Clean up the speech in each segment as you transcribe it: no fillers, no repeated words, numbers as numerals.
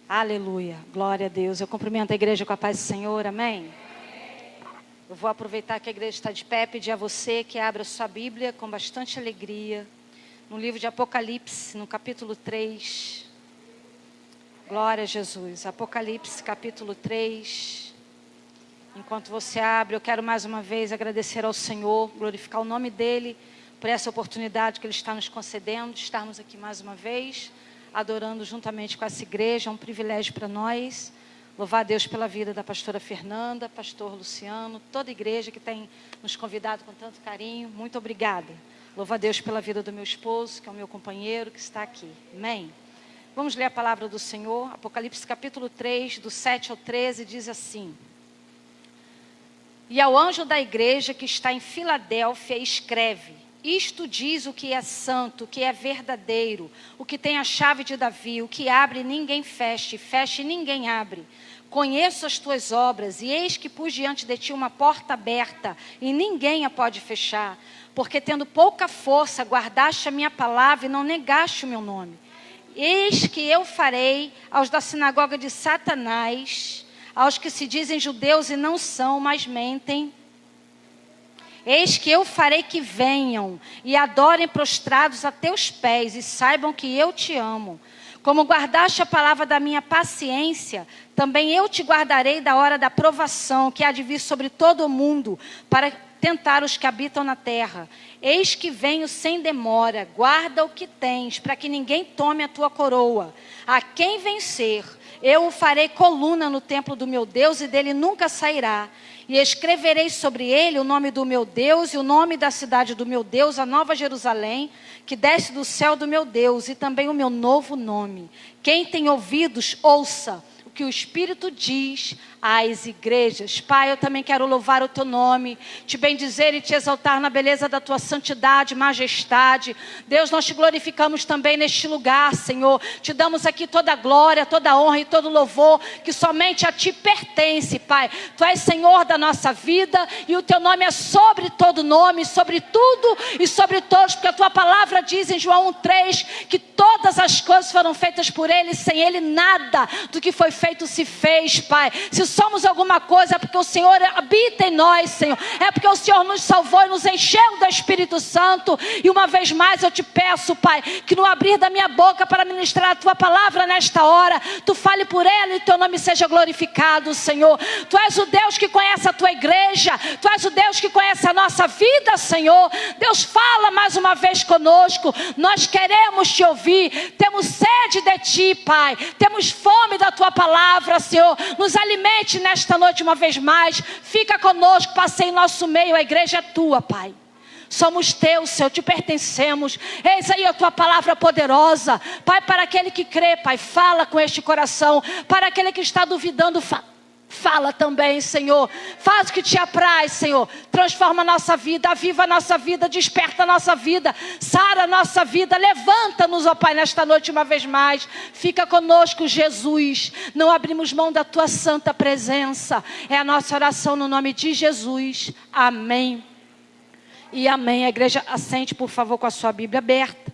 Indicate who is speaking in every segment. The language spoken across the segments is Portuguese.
Speaker 1: Aleluia, glória a Deus. Eu cumprimento a igreja com a paz do Senhor, amém? Eu vou aproveitar que a igreja está de pé, pedir a você que abra sua Bíblia com bastante alegria, no livro de Apocalipse, no capítulo 3. Glória a Jesus, Apocalipse capítulo 3. Enquanto você abre, eu quero mais uma vez agradecer ao Senhor, glorificar o nome dEle, por essa oportunidade que Ele está nos concedendo, de estarmos aqui mais uma vez, adorando juntamente com essa igreja. É um privilégio para nós. Louvar a Deus pela vida da pastora Fernanda, pastor Luciano, toda a igreja que tem nos convidado com tanto carinho. Muito obrigada. Louvar a Deus pela vida do meu esposo, que é o meu companheiro, que está aqui. Amém? Vamos ler a palavra do Senhor. Apocalipse capítulo 3, do 7 ao 13, diz assim: E ao anjo da igreja que está em Filadélfia escreve: Isto diz o que é santo, o que é verdadeiro, o que tem a chave de Davi, o que abre e ninguém feche, feche e ninguém abre. Conheço as tuas obras, e eis que pus diante de ti uma porta aberta, e ninguém a pode fechar, porque tendo pouca força, guardaste a minha palavra e não negaste o meu nome. Eis que eu farei aos da sinagoga de Satanás, aos que se dizem judeus e não são, mas mentem, eis que eu farei que venham e adorem prostrados a teus pés e saibam que eu te amo. Como guardaste a palavra da minha paciência, também eu te guardarei da hora da provação que há de vir sobre todo o mundo para tentar os que habitam na terra. Eis que venho sem demora, guarda o que tens, para que ninguém tome a tua coroa. A quem vencer, eu o farei coluna no templo do meu Deus e dele nunca sairá. E escreverei sobre ele o nome do meu Deus e o nome da cidade do meu Deus, a Nova Jerusalém, que desce do céu do meu Deus, e também o meu novo nome. Quem tem ouvidos, ouça o que o Espírito diz às igrejas. Pai, eu também quero louvar o teu nome, te bendizer e te exaltar na beleza da tua santidade, majestade. Deus, nós te glorificamos também neste lugar, Senhor. Te damos aqui toda a glória, toda a honra e todo o louvor que somente a ti pertence, Pai. Tu és Senhor da nossa vida e o teu nome é sobre todo nome, sobre tudo e sobre todos, porque a tua palavra diz em João 1:3 que todas as coisas foram feitas por ele, sem ele nada do que foi feito se fez, Pai. Se somos alguma coisa é porque o Senhor habita em nós, Senhor. É porque o Senhor nos salvou e nos encheu do Espírito Santo. E uma vez mais eu te peço, Pai, que no abrir da minha boca para ministrar a tua palavra nesta hora, tu fale por ela e teu nome seja glorificado, Senhor. Tu és o Deus que conhece a tua igreja. Tu és o Deus que conhece a nossa vida, Senhor. Deus, fala mais uma vez conosco. Nós queremos te ouvir. Temos sede de ti, Pai. Temos fome da tua palavra, Senhor. Nos alimente nesta noite uma vez mais. Fica conosco, passei em nosso meio. A igreja é tua, Pai. Somos teus, Senhor, te pertencemos. Eis aí a tua palavra poderosa, Pai. Para aquele que crê, Pai, fala com este coração. Para aquele que está duvidando, fala também, Senhor. Faz o que te apraz, Senhor. Transforma a nossa vida, aviva a nossa vida, desperta a nossa vida, sara a nossa vida. Levanta-nos, ó Pai, nesta noite uma vez mais. Fica conosco, Jesus. Não abrimos mão da tua santa presença. É a nossa oração no nome de Jesus. Amém e amém. A igreja assente, por favor, com a sua Bíblia aberta.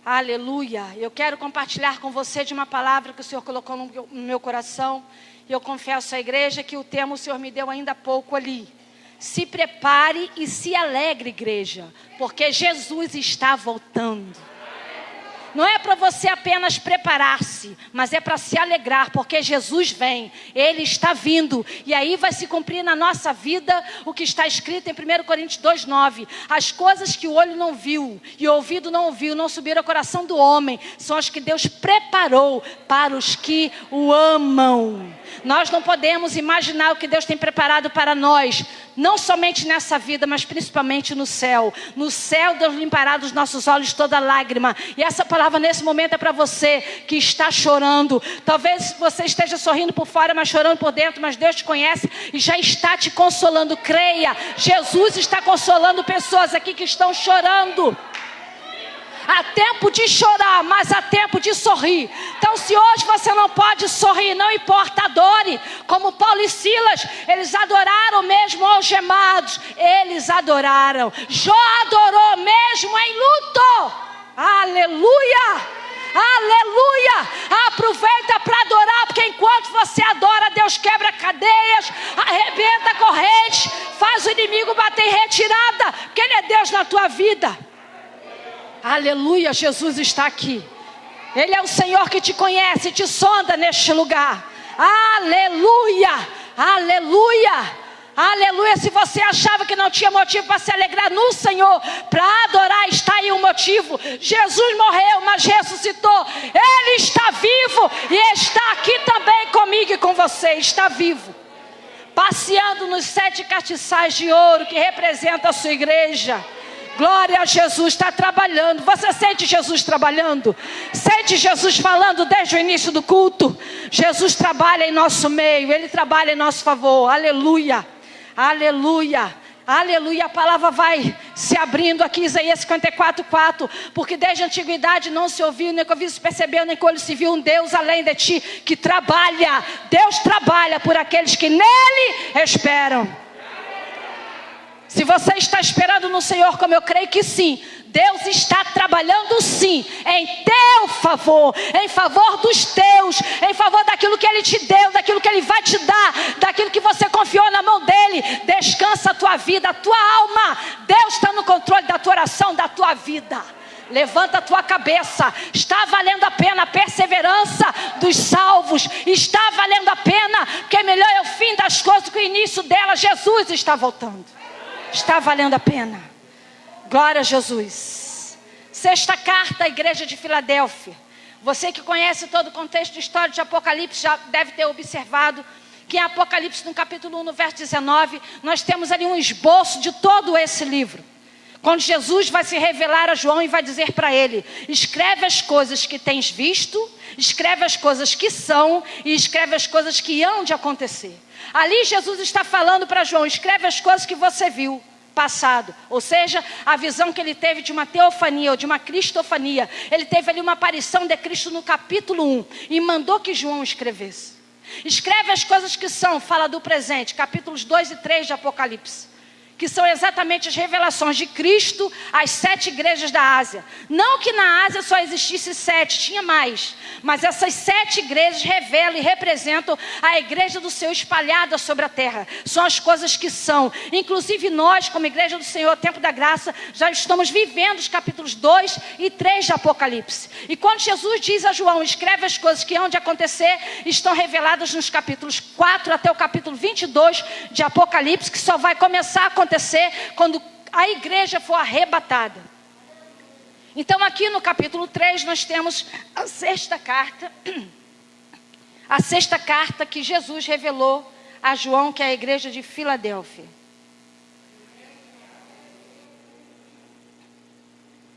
Speaker 1: Aleluia. Eu quero compartilhar com você de uma palavra que o Senhor colocou no meu coração. E eu confesso à igreja que o tema o Senhor me deu ainda há pouco ali. Se prepare e se alegre, igreja, porque Jesus está voltando. Não é para você apenas preparar-se, mas é para se alegrar, porque Jesus vem, Ele está vindo. E aí vai se cumprir na nossa vida o que está escrito em 1 Coríntios 2:9. As coisas que o olho não viu e o ouvido não ouviu, não subiram ao coração do homem, são as que Deus preparou para os que o amam. Nós não podemos imaginar o que Deus tem preparado para nós, não somente nessa vida, mas principalmente no céu. No céu Deus limpará dos nossos olhos toda lágrima. E essa palavra nesse momento é para você que está chorando. Talvez você esteja sorrindo por fora, mas chorando por dentro. Mas Deus te conhece e já está te consolando. Creia, Jesus está consolando pessoas aqui que estão chorando. Há tempo de chorar, mas há tempo de sorrir. Então, se hoje você não pode sorrir, não importa, adore. Como Paulo e Silas, eles adoraram mesmo algemados. Eles adoraram. Jó adorou mesmo em luto. Aleluia! Aleluia! Aproveita para você adora, Deus quebra cadeias, arrebenta correntes, faz o inimigo bater em retirada, porque Ele é Deus na tua vida. Aleluia, Jesus está aqui. Ele é o Senhor que te conhece, te sonda neste lugar. Aleluia, aleluia. Aleluia, se você achava que não tinha motivo para se alegrar no Senhor, para adorar, está aí um motivo. Jesus morreu, mas ressuscitou. Ele está vivo e está aqui também comigo e com você, está vivo. Passeando nos 7 castiçais de ouro que representam a sua igreja. Glória a Jesus, está trabalhando. Você sente Jesus trabalhando? Sente Jesus falando desde o início do culto? Jesus trabalha em nosso meio, Ele trabalha em nosso favor. Aleluia. Aleluia, aleluia. A palavra vai se abrindo aqui, Isaías 54:4. Porque desde a antiguidade não se ouviu, nem que ouvido se percebeu, nem que olho se viu um Deus além de ti, que trabalha. Deus trabalha por aqueles que nele esperam. Se você está esperando no Senhor, como eu creio que sim, Deus está trabalhando sim, em teu favor, em favor dos teus, em favor daquilo que Ele te deu, daquilo que Ele vai te dar, daquilo que você confiou na mão dEle. Descansa a tua vida, a tua alma. Deus está no controle da tua oração, da tua vida. Levanta a tua cabeça. Está valendo a pena a perseverança dos salvos. Está valendo a pena, porque melhor é o fim das coisas que o início delas. Jesus está voltando. Está valendo a pena. Glória a Jesus. 6ª carta à igreja de Filadélfia. Você que conhece todo o contexto histórico de Apocalipse já deve ter observado que em Apocalipse, no capítulo 1, no verso 19, nós temos ali um esboço de todo esse livro. Quando Jesus vai se revelar a João e vai dizer para ele: escreve as coisas que tens visto, escreve as coisas que são e escreve as coisas que hão de acontecer. Ali Jesus está falando para João: escreve as coisas que você viu passado, ou seja, a visão que ele teve de uma teofania ou de uma cristofania. Ele teve ali uma aparição de Cristo no capítulo 1 e mandou que João escrevesse. Escreve as coisas que são, fala do presente, capítulos 2 e 3 de Apocalipse, que são exatamente as revelações de Cristo às 7 igrejas da Ásia. Não que na Ásia só existisse 7, tinha mais. Mas essas 7 igrejas revelam e representam a igreja do Senhor espalhada sobre a terra. São as coisas que são. Inclusive nós, como igreja do Senhor, Tempo da Graça, já estamos vivendo os capítulos 2 e 3 de Apocalipse. E quando Jesus diz a João: escreve as coisas que hão de acontecer, estão reveladas nos capítulos 4 até o capítulo 22 de Apocalipse, que só vai começar a acontecer quando a igreja for arrebatada. Então aqui no capítulo 3 nós temos a 6ª carta. A 6ª carta que Jesus revelou a João, que é a igreja de Filadélfia.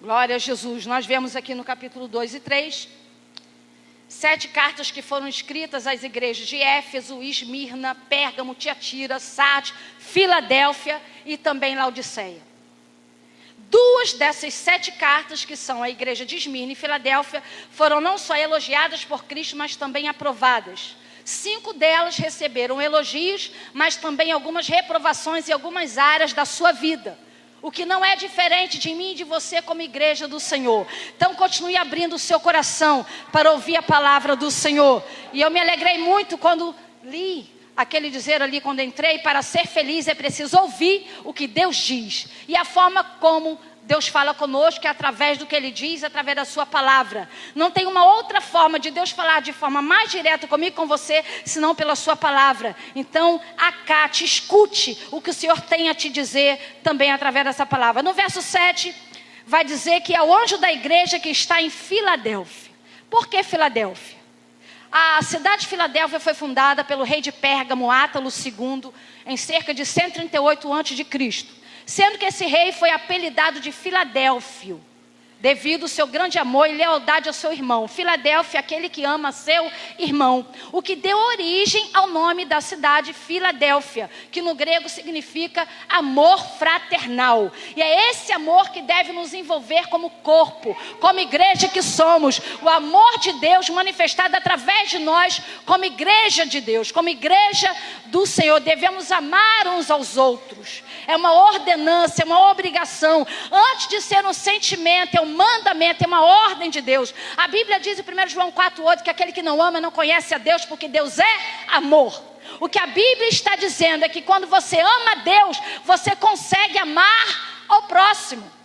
Speaker 1: Glória a Jesus. Nós vemos aqui no capítulo 2 e 3 7 cartas que foram escritas às igrejas de Éfeso, Esmirna, Pérgamo, Tiatira, Sardes, Filadélfia e também Laodiceia. 2 dessas 7 cartas, que são a igreja de Esmirna e Filadélfia, foram não só elogiadas por Cristo, mas também aprovadas. 5 delas receberam elogios, mas também algumas reprovações em algumas áreas da sua vida. O que não é diferente de mim e de você como igreja do Senhor. Então continue abrindo o seu coração para ouvir a palavra do Senhor. E eu me alegrei muito quando li aquele dizer ali, quando entrei: para ser feliz é preciso ouvir o que Deus diz. E a forma como Deus fala conosco é através do que Ele diz, através da sua palavra. Não tem uma outra forma de Deus falar de forma mais direta comigo e com você, senão pela sua palavra. Então, acate, escute o que o Senhor tem a te dizer também através dessa palavra. No verso 7, vai dizer que é o anjo da igreja que está em Filadélfia. Por que Filadélfia? A cidade de Filadélfia foi fundada pelo rei de Pérgamo, Átalo II, em cerca de 138 a.C., sendo que esse rei foi apelidado de Filadélfio, devido ao seu grande amor e lealdade ao seu irmão. Filadélfia, aquele que ama seu irmão. O que deu origem ao nome da cidade Filadélfia, que no grego significa amor fraternal. E é esse amor que deve nos envolver como corpo, como igreja que somos. O amor de Deus manifestado através de nós, como igreja de Deus, como igreja do Senhor. Devemos amar uns aos outros. é uma ordenança, é uma obrigação. Antes de ser um sentimento, é um mandamento, é uma ordem de Deus. A Bíblia diz em 1 João 4,8 que aquele que não ama não conhece a Deus, porque Deus é amor. O que a Bíblia está dizendo é que quando você ama a Deus, você consegue amar ao próximo.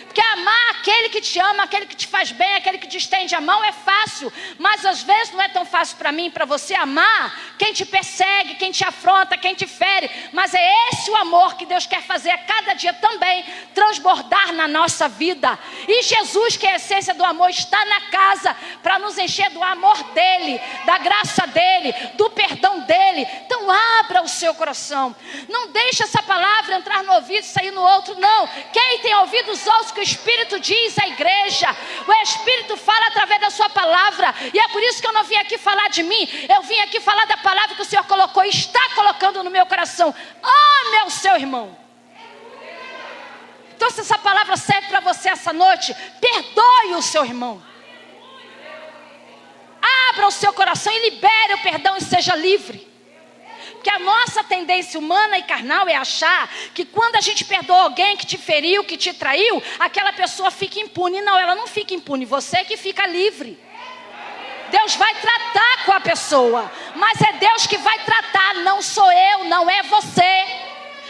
Speaker 1: Porque amar aquele que te ama, aquele que te faz bem, aquele que te estende a mão é fácil. Mas às vezes não é tão fácil para mim e para você amar quem te persegue, quem te afronta, quem te fere. Mas é esse o amor que Deus quer fazer a cada dia também transbordar na nossa vida. E Jesus, que é a essência do amor, está na casa para nos encher do amor dele, da graça dele, do perdão dele. Então abra o seu coração. Não deixe essa palavra entrar no ouvido e sair no outro, não. Quem tem ouvidos, ouça o que o Espírito diz à igreja. O Espírito fala através da sua palavra. E é por isso que eu não vim aqui falar de mim. Eu vim aqui falar da palavra que o Senhor colocou e está colocando no meu coração. Ame ao seu irmão. Então, se essa palavra serve para você essa noite, perdoe o seu irmão. Abra o seu coração e libere o perdão e seja livre. Porque a nossa tendência humana e carnal é achar que quando a gente perdoa alguém que te feriu, que te traiu, aquela pessoa fica impune. Não, ela não fica impune, você que fica livre. Deus vai tratar com a pessoa, mas é Deus que vai tratar, não sou eu, não é você.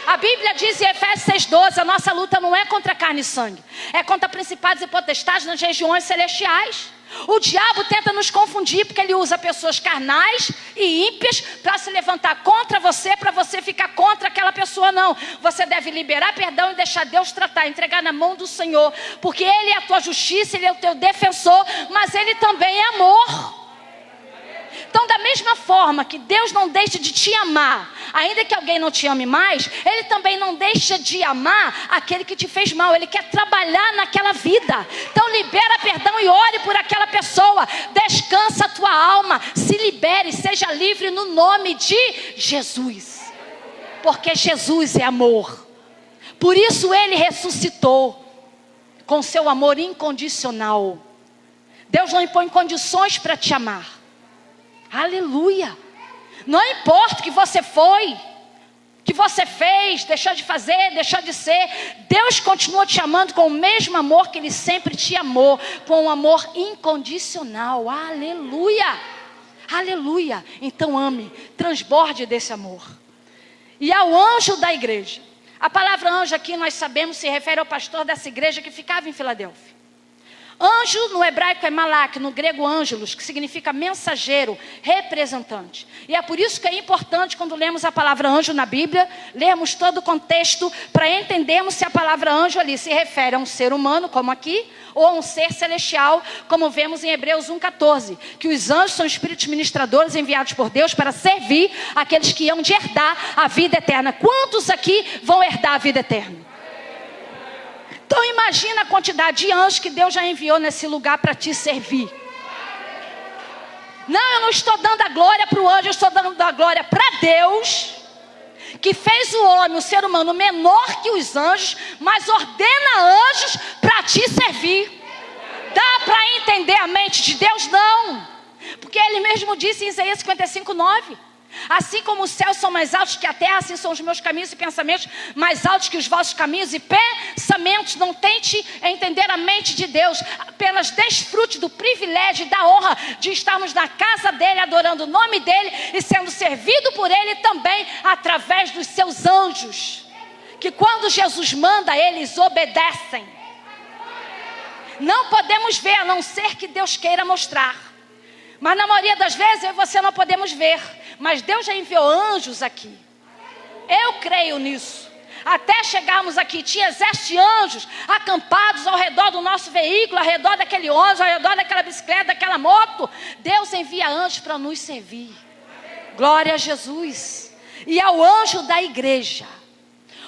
Speaker 1: A Bíblia diz em Efésios 6,12, a nossa luta não é contra carne e sangue, é contra principados e potestades nas regiões celestiais. O diabo tenta nos confundir porque ele usa pessoas carnais e ímpias para se levantar contra você, para você ficar contra aquela pessoa. Não, você deve liberar perdão e deixar Deus tratar, entregar na mão do Senhor, porque Ele é a tua justiça, Ele é o teu defensor, mas Ele também é amor. Então, da mesma forma que Deus não deixa de te amar, ainda que alguém não te ame mais, Ele também não deixa de amar aquele que te fez mal. Ele quer trabalhar naquela vida. Então, libera perdão e ore por aquela pessoa. Descansa a tua alma. Se libere, seja livre no nome de Jesus. Porque Jesus é amor. Por isso Ele ressuscitou com seu amor incondicional. Deus não impõe condições para te amar. Aleluia. Não importa o que você foi, o que você fez, deixou de fazer, deixou de ser, Deus continua te amando com o mesmo amor que Ele sempre te amou, com um amor incondicional. Aleluia. Aleluia. Então ame, transborde desse amor. E ao anjo da igreja, a palavra anjo aqui nós sabemos se refere ao pastor dessa igreja que ficava em Filadélfia. Anjo no hebraico é malak, no grego ângelos, que significa mensageiro, representante. E é por isso que é importante quando lemos a palavra anjo na Bíblia, lermos todo o contexto para entendermos se a palavra anjo ali se refere a um ser humano, como aqui, ou a um ser celestial, como vemos em Hebreus 1,14, que os anjos são espíritos ministradores enviados por Deus para servir aqueles que iam de herdar a vida eterna. Quantos aqui vão herdar a vida eterna? Então imagina a quantidade de anjos que Deus já enviou nesse lugar para te servir. Não, eu não estou dando a glória para o anjo, eu estou dando a glória para Deus, que fez o homem, o ser humano, menor que os anjos, mas ordena anjos para te servir. Dá para entender a mente de Deus? Não. Porque Ele mesmo disse em Isaías 55:9. Assim como os céus são mais altos que a terra, assim são os meus caminhos e pensamentos mais altos que os vossos caminhos e pensamentos. Não tente entender a mente de Deus, apenas desfrute do privilégio e da honra de estarmos na casa dEle, adorando o nome dEle e sendo servido por Ele também através dos seus anjos, que quando Jesus manda, eles obedecem. Não podemos ver, a não ser que Deus queira mostrar. Mas na maioria das vezes eu e você não podemos ver. Mas Deus já enviou anjos aqui. Eu creio nisso. Até chegarmos aqui, tinha exército de anjos acampados ao redor do nosso veículo, ao redor daquele ônibus, ao redor daquela bicicleta, daquela moto. Deus envia anjos para nos servir. Glória a Jesus. E ao anjo da igreja.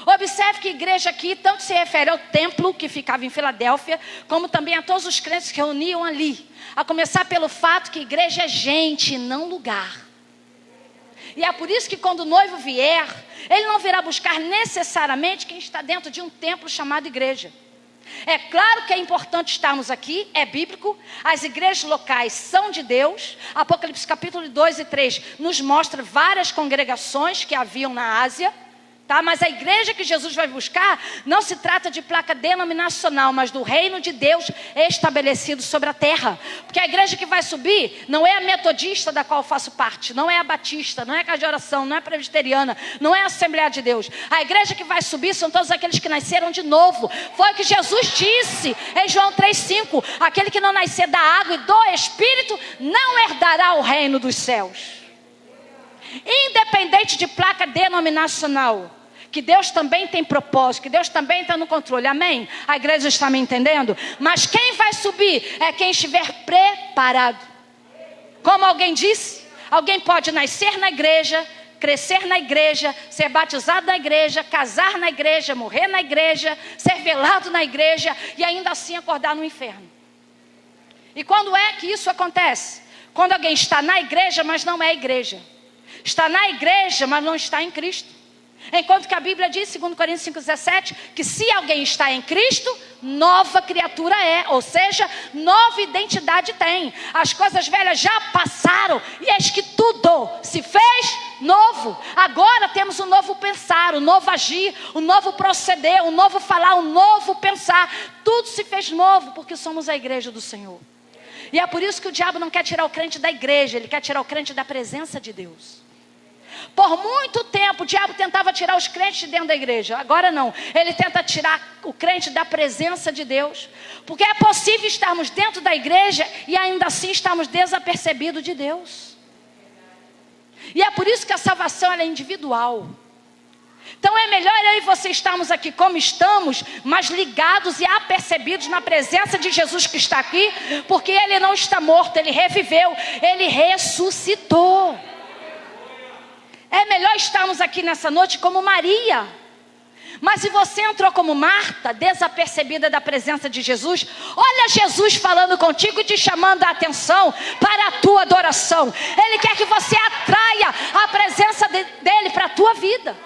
Speaker 1: Observe que a igreja aqui tanto se refere ao templo que ficava em Filadélfia, como também a todos os crentes que reuniam ali. A começar pelo fato que a igreja é gente, não lugar. E é por isso que quando o noivo vier, ele não virá buscar necessariamente quem está dentro de um templo chamado igreja. É claro que é importante estarmos aqui, é bíblico. As igrejas locais são de Deus. Apocalipse capítulo 2 e 3 nos mostra várias congregações que haviam na Ásia, Tá? Mas a igreja que Jesus vai buscar não se trata de placa denominacional, mas do reino de Deus estabelecido sobre a terra. Porque a igreja que vai subir não é a metodista da qual eu faço parte, não é a batista, não é a casa de oração, não é a presbiteriana, não é a Assembleia de Deus. A igreja que vai subir são todos aqueles que nasceram de novo. Foi o que Jesus disse em João 3,5: aquele que não nascer da água e do Espírito não herdará o reino dos céus. Independente de placa denominacional, que Deus também tem propósito, que Deus também está no controle, amém? A igreja está me entendendo? Mas quem vai subir é quem estiver preparado. Como alguém disse, alguém pode nascer na igreja, crescer na igreja, ser batizado na igreja, casar na igreja, morrer na igreja, ser velado na igreja e ainda assim acordar no inferno. E quando é que isso acontece? Quando alguém está na igreja, mas não é igreja. Está na igreja, mas não está em Cristo. Enquanto que a Bíblia diz, segundo Coríntios 5,17, que se alguém está em Cristo, nova criatura é. Ou seja, nova identidade tem. As coisas velhas já passaram e eis que tudo se fez novo. Agora temos um novo pensar, um novo agir, um novo proceder, um novo falar, um novo pensar. Tudo se fez novo porque somos a igreja do Senhor. E é por isso que o diabo não quer tirar o crente da igreja, ele quer tirar o crente da presença de Deus. Por muito tempo o diabo tentava tirar os crentes de dentro da igreja. Agora não, ele tenta tirar o crente da presença de Deus. Porque é possível estarmos dentro da igreja e ainda assim estarmos desapercebidos de Deus. E é por isso que a salvação ela é individual. Então é melhor eu e você estarmos aqui como estamos, mas ligados e apercebidos na presença de Jesus que está aqui. Porque Ele não está morto, Ele reviveu, Ele ressuscitou. É melhor estarmos aqui nessa noite como Maria. Mas se você entrou como Marta, desapercebida da presença de Jesus, olha Jesus falando contigo e te chamando a atenção para a tua adoração. Ele quer que você atraia a presença dele para a tua vida.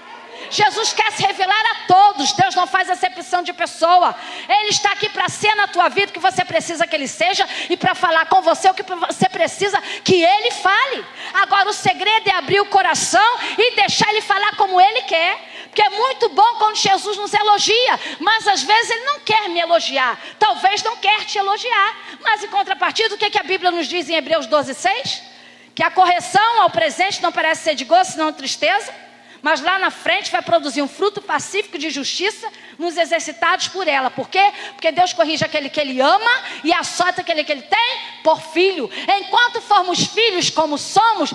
Speaker 1: Jesus quer se revelar a todos. Deus não faz acepção de pessoa. Ele está aqui para ser na tua vida o que você precisa que Ele seja, e para falar com você o que você precisa que Ele fale. Agora o segredo é abrir o coração e deixar Ele falar como Ele quer. Porque é muito bom quando Jesus nos elogia, mas às vezes Ele não quer me elogiar. Talvez não quer te elogiar. Mas em contrapartida, o que a Bíblia nos diz em Hebreus 12:6? Que a correção ao presente não parece ser de gozo, senão de tristeza, mas lá na frente vai produzir um fruto pacífico de justiça nos exercitados por ela. Por quê? Porque Deus corrige aquele que Ele ama e açoita aquele que Ele tem por filho. Enquanto formos filhos como somos,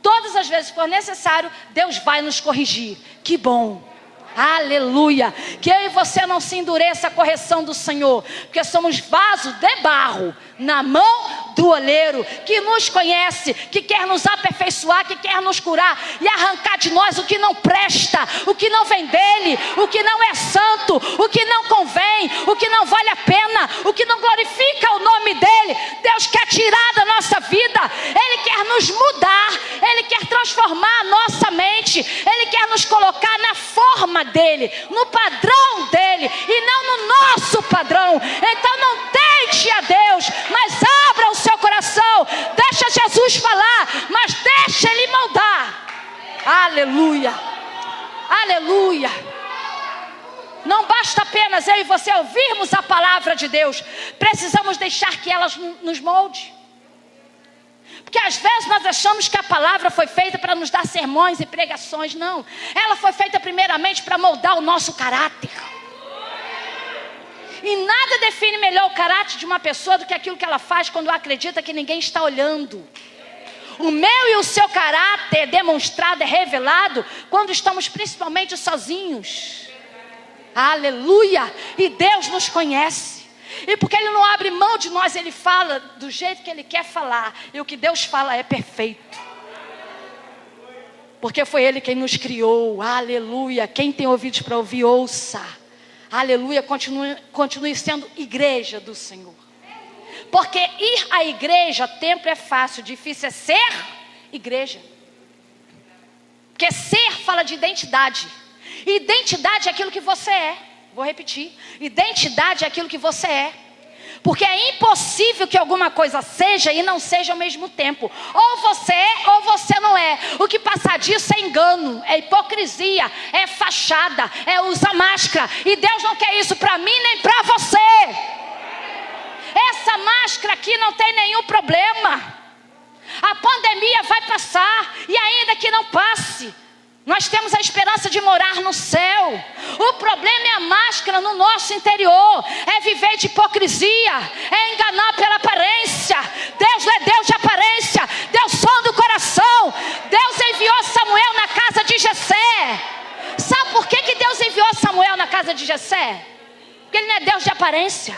Speaker 1: todas as vezes que for necessário, Deus vai nos corrigir. Que bom! Aleluia! Que eu e você não se endureça a correção do Senhor, porque somos vaso de barro na mão do oleiro, que nos conhece, que quer nos aperfeiçoar, que quer nos curar e arrancar de nós o que não presta, o que não vem dele, o que não é santo, o que não convém, o que não vale a pena, o que não glorifica o nome dele. Deus quer tirar da nossa vida, Ele quer nos mudar, Ele quer transformar a nossa mente, Ele quer nos colocar na forma dele, no padrão dele e não no nosso padrão. Então não tente a Deus, mas abra o seu coração, deixa Jesus falar, mas deixa Ele moldar. Aleluia, aleluia. Não basta apenas eu e você ouvirmos a palavra de Deus, precisamos deixar que ela nos molde. Porque às vezes nós achamos que a palavra foi feita para nos dar sermões e pregações. Não, ela foi feita primeiramente para moldar o nosso caráter. E nada define melhor o caráter de uma pessoa do que aquilo que ela faz quando acredita que ninguém está olhando. O meu e o seu caráter é demonstrado, é revelado quando estamos principalmente sozinhos. Aleluia! E Deus nos conhece. E porque Ele não abre mão de nós, Ele fala do jeito que Ele quer falar. E o que Deus fala é perfeito. Porque foi Ele quem nos criou. Aleluia! Quem tem ouvidos para ouvir, ouça. Aleluia! Continue sendo igreja do Senhor. Porque ir à igreja, templo é fácil. Difícil é ser igreja. Porque ser fala de identidade. Identidade é aquilo que você é. Vou repetir. Identidade é aquilo que você é. Porque é impossível que alguma coisa seja e não seja ao mesmo tempo. Ou você é ou você não é. O que passar disso é engano, é hipocrisia, é fachada, é usar máscara. E Deus não quer isso para mim nem para você. Essa máscara aqui não tem nenhum problema. A pandemia vai passar, e ainda que não passe, nós temos a esperança de morar no céu. O problema é a máscara no nosso interior, é viver de hipocrisia, é enganar pela aparência. Deus não é Deus de aparência, Deus sonda o coração. Deus enviou Samuel na casa de Jessé. Sabe por que Deus enviou Samuel na casa de Jessé? Porque ele não é Deus de aparência.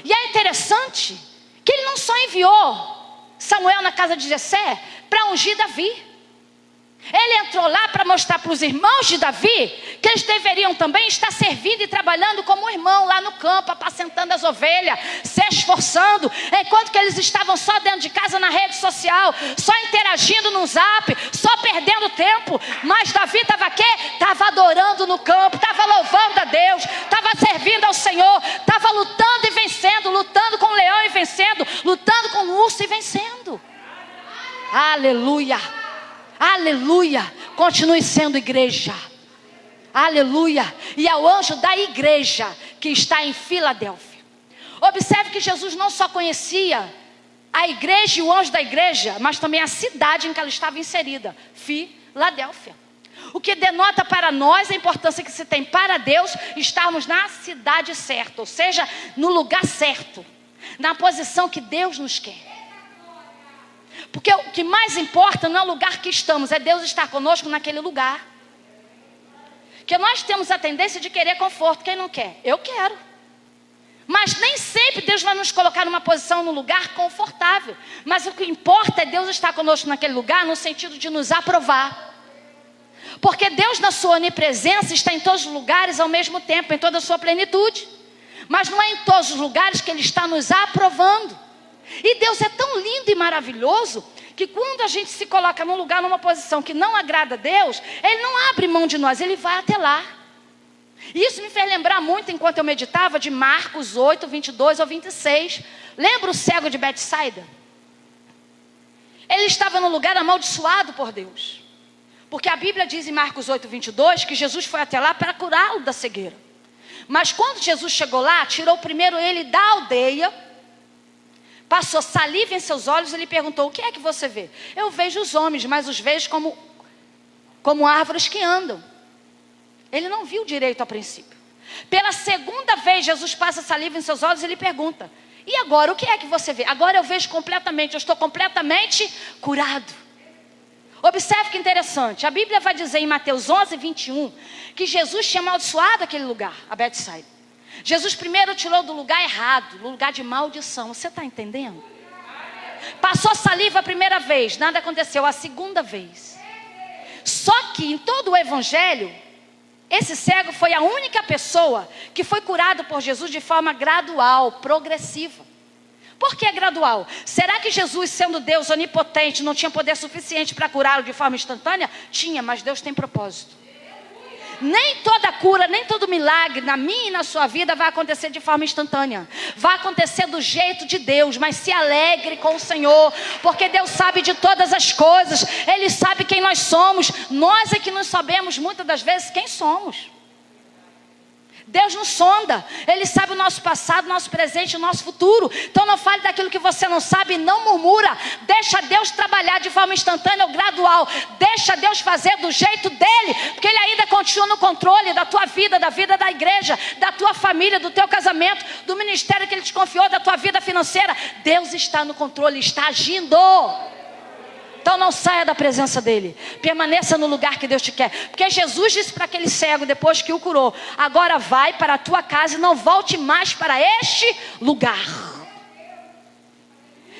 Speaker 1: E é interessante que ele não só enviou Samuel na casa de Jessé para ungir Davi. Ele entrou lá para mostrar para os irmãos de Davi que eles deveriam também estar servindo e trabalhando como irmão lá no campo, apacentando as ovelhas, se esforçando, enquanto que eles estavam só dentro de casa na rede social, só interagindo no zap, só perdendo tempo. Mas Davi estava quê? Estava adorando no campo, estava louvando a Deus, estava servindo ao Senhor, estava lutando e vencendo, lutando com o leão e vencendo, lutando com o urso e vencendo. Aleluia! Aleluia, continue sendo igreja. Aleluia. E ao anjo da igreja que está em Filadélfia. Observe que Jesus não só conhecia a igreja e o anjo da igreja, mas também a cidade em que ela estava inserida, Filadélfia. O que denota para nós a importância que se tem para Deus estarmos na cidade certa, ou seja, no lugar certo, na posição que Deus nos quer. Porque o que mais importa não é o lugar que estamos, é Deus estar conosco naquele lugar. Porque nós temos a tendência de querer conforto. Quem não quer? Eu quero. Mas nem sempre Deus vai nos colocar numa posição, num lugar confortável. Mas o que importa é Deus estar conosco naquele lugar, no sentido de nos aprovar. Porque Deus, na sua onipresença, está em todos os lugares ao mesmo tempo, em toda a sua plenitude. Mas não é em todos os lugares que Ele está nos aprovando. E Deus é tão lindo e maravilhoso que quando a gente se coloca num lugar, numa posição que não agrada a Deus, Ele não abre mão de nós, Ele vai até lá. E isso me fez lembrar muito, enquanto eu meditava, de Marcos 8, 22 ao 26. Lembra o cego de Betsaida? Ele estava num lugar amaldiçoado por Deus. Porque a Bíblia diz em Marcos 8, 22 que Jesus foi até lá para curá-lo da cegueira. Mas quando Jesus chegou lá, tirou primeiro ele da aldeia, passou saliva em seus olhos e lhe perguntou: o que é que você vê? Eu vejo os homens, mas os vejo como árvores que andam. Ele não viu direito a princípio. Pela segunda vez Jesus passa saliva em seus olhos e lhe pergunta: e agora, o que é que você vê? Agora eu vejo completamente, eu estou completamente curado. Observe que interessante, a Bíblia vai dizer em Mateus 11, 21 que Jesus tinha amaldiçoado aquele lugar, a Betsaida. Jesus primeiro tirou do lugar errado, do lugar de maldição. Você está entendendo? Passou saliva a primeira vez, nada aconteceu. A segunda vez. Só que em todo o evangelho, esse cego foi a única pessoa que foi curado por Jesus de forma gradual, progressiva. Por que gradual? Será que Jesus, sendo Deus onipotente, não tinha poder suficiente para curá-lo de forma instantânea? Tinha, mas Deus tem propósito. Nem toda cura, nem todo milagre na minha e na sua vida vai acontecer de forma instantânea. Vai acontecer do jeito de Deus, mas se alegre com o Senhor, porque Deus sabe de todas as coisas. Ele sabe quem nós somos. Nós é que não sabemos muitas das vezes quem somos. Deus nos sonda, Ele sabe o nosso passado, o nosso presente, o nosso futuro. Então não fale daquilo que você não sabe, não murmura. Deixa Deus trabalhar de forma instantânea ou gradual. Deixa Deus fazer do jeito dEle, porque Ele ainda continua no controle da tua vida, da vida da igreja, da tua família, do teu casamento, do ministério que Ele te confiou, da tua vida financeira. Deus está no controle, está agindo. Então não saia da presença dEle. Permaneça no lugar que Deus te quer. Porque Jesus disse para aquele cego, depois que o curou: agora vai para a tua casa e não volte mais para este lugar.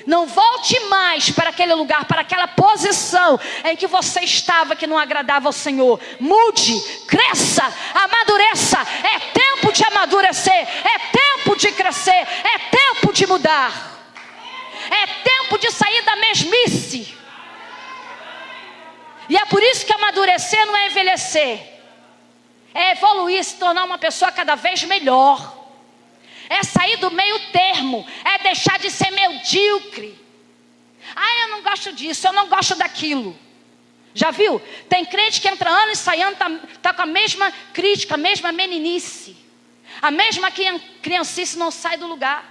Speaker 1: Não volte mais para aquele lugar, para aquela posição em que você estava, que não agradava ao Senhor. Mude, cresça, amadureça. É tempo de amadurecer. É tempo de crescer. É tempo de mudar. É tempo de sair da mesmice. E é por isso que amadurecer não é envelhecer. É evoluir, se tornar uma pessoa cada vez melhor. É sair do meio termo. É deixar de ser medíocre. Eu não gosto disso, eu não gosto daquilo. Já viu? Tem crente que entra ano e sai ano, tá com a mesma crítica, a mesma meninice. A mesma criancice não sai do lugar.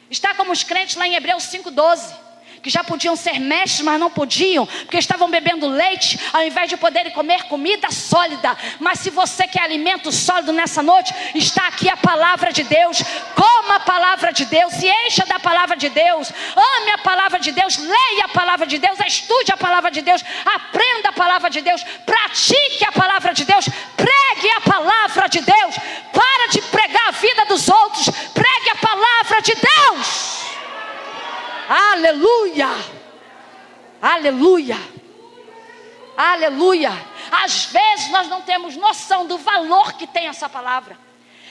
Speaker 1: Está como os crentes lá em Hebreus 5:12. Que já podiam ser mestres, mas não podiam, porque estavam bebendo leite, ao invés de poderem comer comida sólida. Mas se você quer alimento sólido nessa noite, está aqui a palavra de Deus. Coma a palavra de Deus, se encha da palavra de Deus, ame a palavra de Deus, leia a palavra de Deus, estude a palavra de Deus, aprenda a palavra de Deus, pratique a palavra de Deus, pregue a palavra de Deus. Para de pregar a vida dos outros, pregue a palavra de Deus. Aleluia, aleluia, aleluia. Às vezes nós não temos noção do valor que tem essa palavra.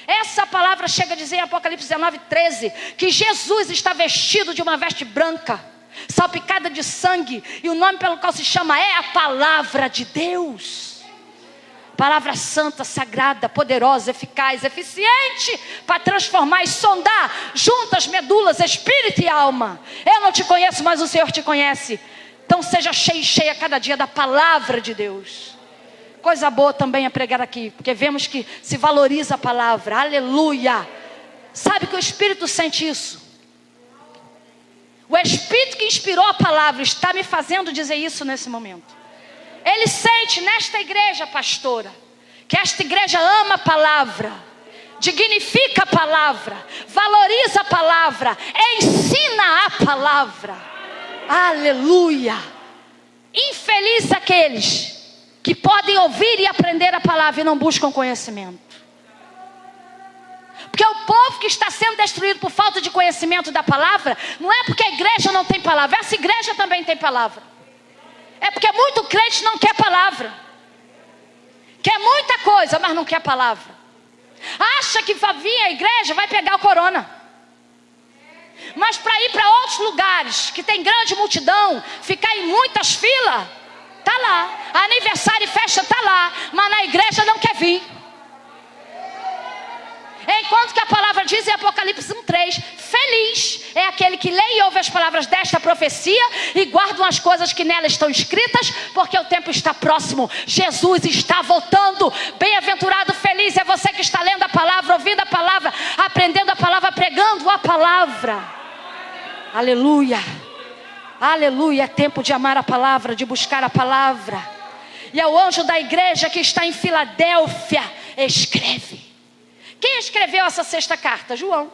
Speaker 1: Essa palavra chega a dizer em Apocalipse 19:13 que Jesus está vestido de uma veste branca, salpicada de sangue, e o nome pelo qual se chama é a palavra de Deus. Palavra santa, sagrada, poderosa, eficaz, eficiente para transformar e sondar juntas medulas, espírito e alma. Eu não te conheço, mas o Senhor te conhece. Então seja cheio e cheia cada dia da palavra de Deus. Coisa boa também é pregar aqui, porque vemos que se valoriza a palavra. Aleluia. Sabe que o Espírito sente isso? O Espírito que inspirou a palavra está me fazendo dizer isso nesse momento. Ele sente nesta igreja, pastora, que esta igreja ama a palavra, dignifica a palavra, valoriza a palavra, ensina a palavra. Aleluia. Infeliz aqueles que podem ouvir e aprender a palavra e não buscam conhecimento. Porque o povo que está sendo destruído por falta de conhecimento da palavra, não é porque a igreja não tem palavra, essa igreja também tem palavra. É porque muito crente não quer palavra. Quer muita coisa, mas não quer palavra. Acha que vai vir à igreja, vai pegar o corona. Mas para ir para outros lugares, que tem grande multidão, ficar em muitas filas, tá lá. Aniversário e festa tá lá, mas na igreja não quer vir. Enquanto que a palavra diz em Apocalipse 1:3, feliz é aquele que lê e ouve as palavras desta profecia e guardam as coisas que nela estão escritas, porque o tempo está próximo. Jesus está voltando. Bem-aventurado, feliz é você que está lendo a palavra, ouvindo a palavra, aprendendo a palavra, pregando a palavra. Aleluia, aleluia. É tempo de amar a palavra, de buscar a palavra. E ao anjo da igreja que está em Filadélfia, escreve. Quem escreveu essa sexta carta? João.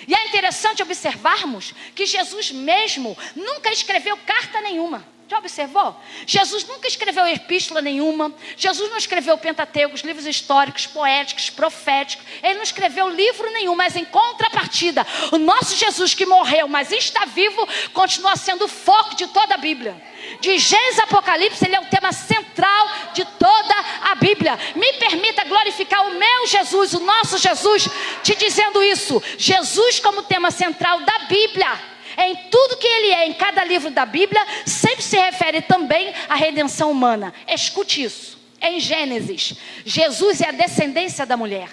Speaker 1: E é interessante observarmos que Jesus mesmo nunca escreveu carta nenhuma. Já observou? Jesus nunca escreveu epístola nenhuma. Jesus não escreveu Pentateuco, os livros históricos, poéticos, proféticos. Ele não escreveu livro nenhum, mas em contrapartida, o nosso Jesus que morreu, mas está vivo, continua sendo o foco de toda a Bíblia. De Gênesis a Apocalipse, ele é o tema central de toda a Bíblia. Me permita glorificar o meu Jesus, o nosso Jesus, te dizendo isso. Jesus como tema central da Bíblia. Em tudo que ele é, em cada livro da Bíblia, sempre se refere também à redenção humana. Escute isso. Em Gênesis, Jesus é a descendência da mulher.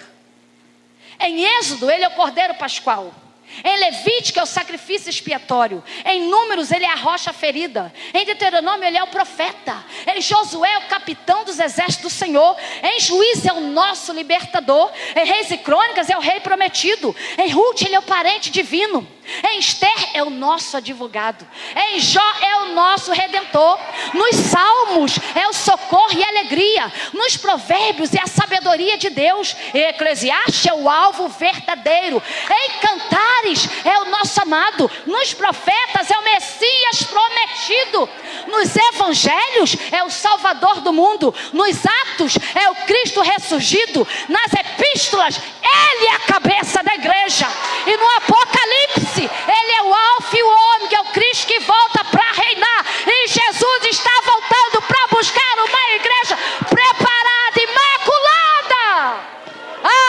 Speaker 1: Em Êxodo, ele é o Cordeiro Pascual. Em Levítico é o sacrifício expiatório. Em Números ele é a rocha ferida. Em Deuteronômio ele é o profeta. Em Josué é o capitão dos exércitos do Senhor. Em Juízes é o nosso libertador. Em Reis e Crônicas é o rei prometido. Em Ruth ele é o parente divino. Em Esther é o nosso advogado. Em Jó é o nosso redentor. Nos Salmos é o socorro e a alegria. Nos Provérbios é a sabedoria de Deus. Em Eclesiastes é o alvo verdadeiro. Em Cantares é o nosso amado. Nos profetas é o Messias prometido. Nos Evangelhos é o Salvador do mundo. Nos Atos é o Cristo ressurgido. Nas Epístolas ele é a cabeça da igreja. E no Apocalipse ele é o alfa e o ômega, é o Cristo que volta para reinar. E Jesus está voltando para buscar uma igreja preparada, imaculada.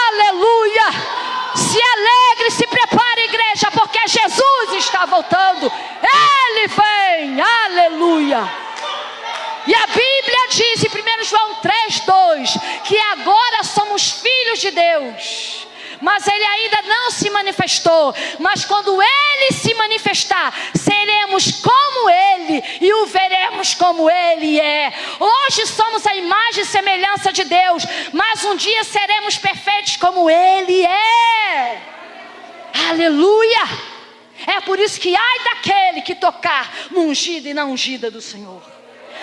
Speaker 1: Aleluia. Se alegre, se prepare, igreja, porque Jesus está voltando. Ele vem. Aleluia. E a Bíblia diz em 1 João 3:2 que agora somos filhos de Deus. Mas ele ainda não se manifestou. Mas quando ele se manifestar, seremos como ele, e o como Ele é. Hoje somos a imagem e semelhança de Deus, mas um dia seremos perfeitos como Ele é. Aleluia! É por isso que ai daquele que tocar no ungido e na ungida do Senhor.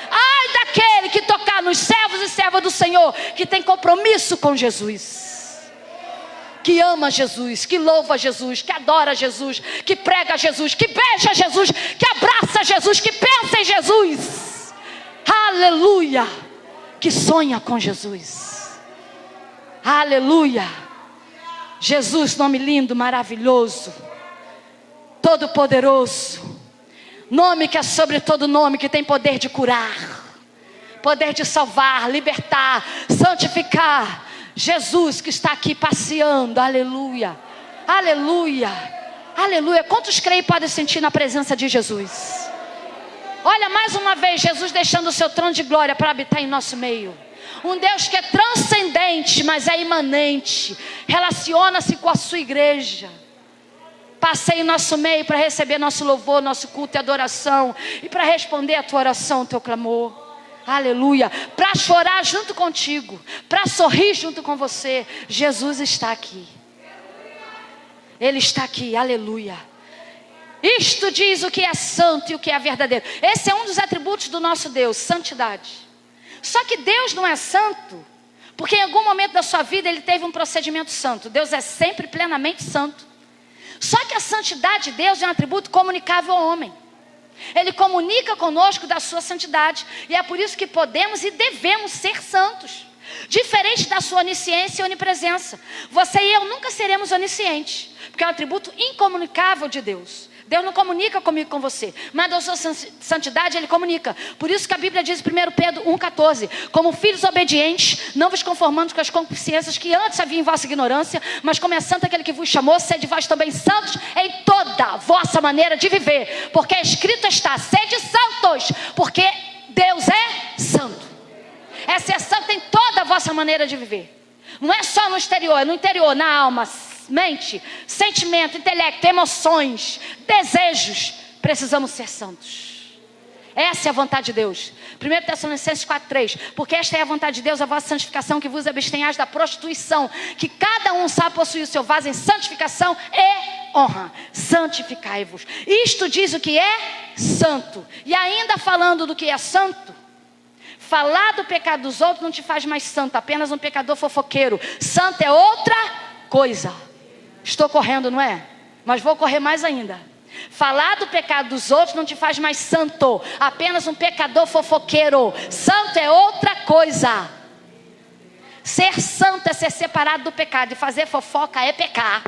Speaker 1: Ai daquele que tocar nos servos e servas do Senhor, que tem compromisso com Jesus, que ama Jesus, que louva Jesus, que adora Jesus, que prega Jesus, que beija Jesus, que abraça Jesus, que pensa em Jesus. Aleluia! Que sonha com Jesus. Aleluia! Jesus, nome lindo, maravilhoso, todo poderoso, nome que é sobre todo nome, que tem poder de curar, poder de salvar, libertar, santificar. Jesus que está aqui passeando, aleluia, aleluia, aleluia. Quantos creem podem sentir na presença de Jesus? Olha mais uma vez, Jesus deixando o seu trono de glória para habitar em nosso meio. Um Deus que é transcendente, mas é imanente, relaciona-se com a sua igreja. Passei em nosso meio para receber nosso louvor, nosso culto e adoração, e para responder a tua oração, o teu clamor. Aleluia. Para chorar junto contigo, para sorrir junto com você. Jesus está aqui. Ele está aqui, aleluia. Isto diz o que é santo e o que é verdadeiro. Esse é um dos atributos do nosso Deus, santidade. Só que Deus não é santo porque em algum momento da sua vida Ele teve um procedimento santo. Deus é sempre plenamente santo. Só que a santidade de Deus é um atributo comunicável ao homem. Ele comunica conosco da sua santidade. E é por isso que podemos e devemos ser santos. Diferente da sua onisciência e onipresença. Você e eu nunca seremos oniscientes, porque é um atributo incomunicável de Deus. Deus não comunica comigo, com você, mas da sua santidade Ele comunica. Por isso que a Bíblia diz em 1 Pedro 1,14: como filhos obedientes, não vos conformando com as concupiscências que antes havia em vossa ignorância, mas como é santo aquele que vos chamou, sede vós também santos em toda a vossa maneira de viver, porque escrito está: sede santos, porque Deus é santo. É ser santo em toda a vossa maneira de viver. Não é só no exterior, é no interior, na alma, mente, sentimento, intelecto, emoções, desejos. Precisamos ser santos. Essa é a vontade de Deus. 1 Tessalonicenses 4,3: porque esta é a vontade de Deus, a vossa santificação, que vos abstenhais da prostituição, que cada um sabe possuir o seu vaso em santificação e honra. Santificai-vos. Isto diz o que é santo. E ainda falando do que é santo, falar do pecado dos outros não te faz mais santo, apenas um pecador fofoqueiro. Santo é outra coisa. Estou correndo, não é? Mas vou correr mais ainda. Falar do pecado dos outros não te faz mais santo, apenas um pecador fofoqueiro. Santo é outra coisa. Ser santo é ser separado do pecado, e fazer fofoca é pecar.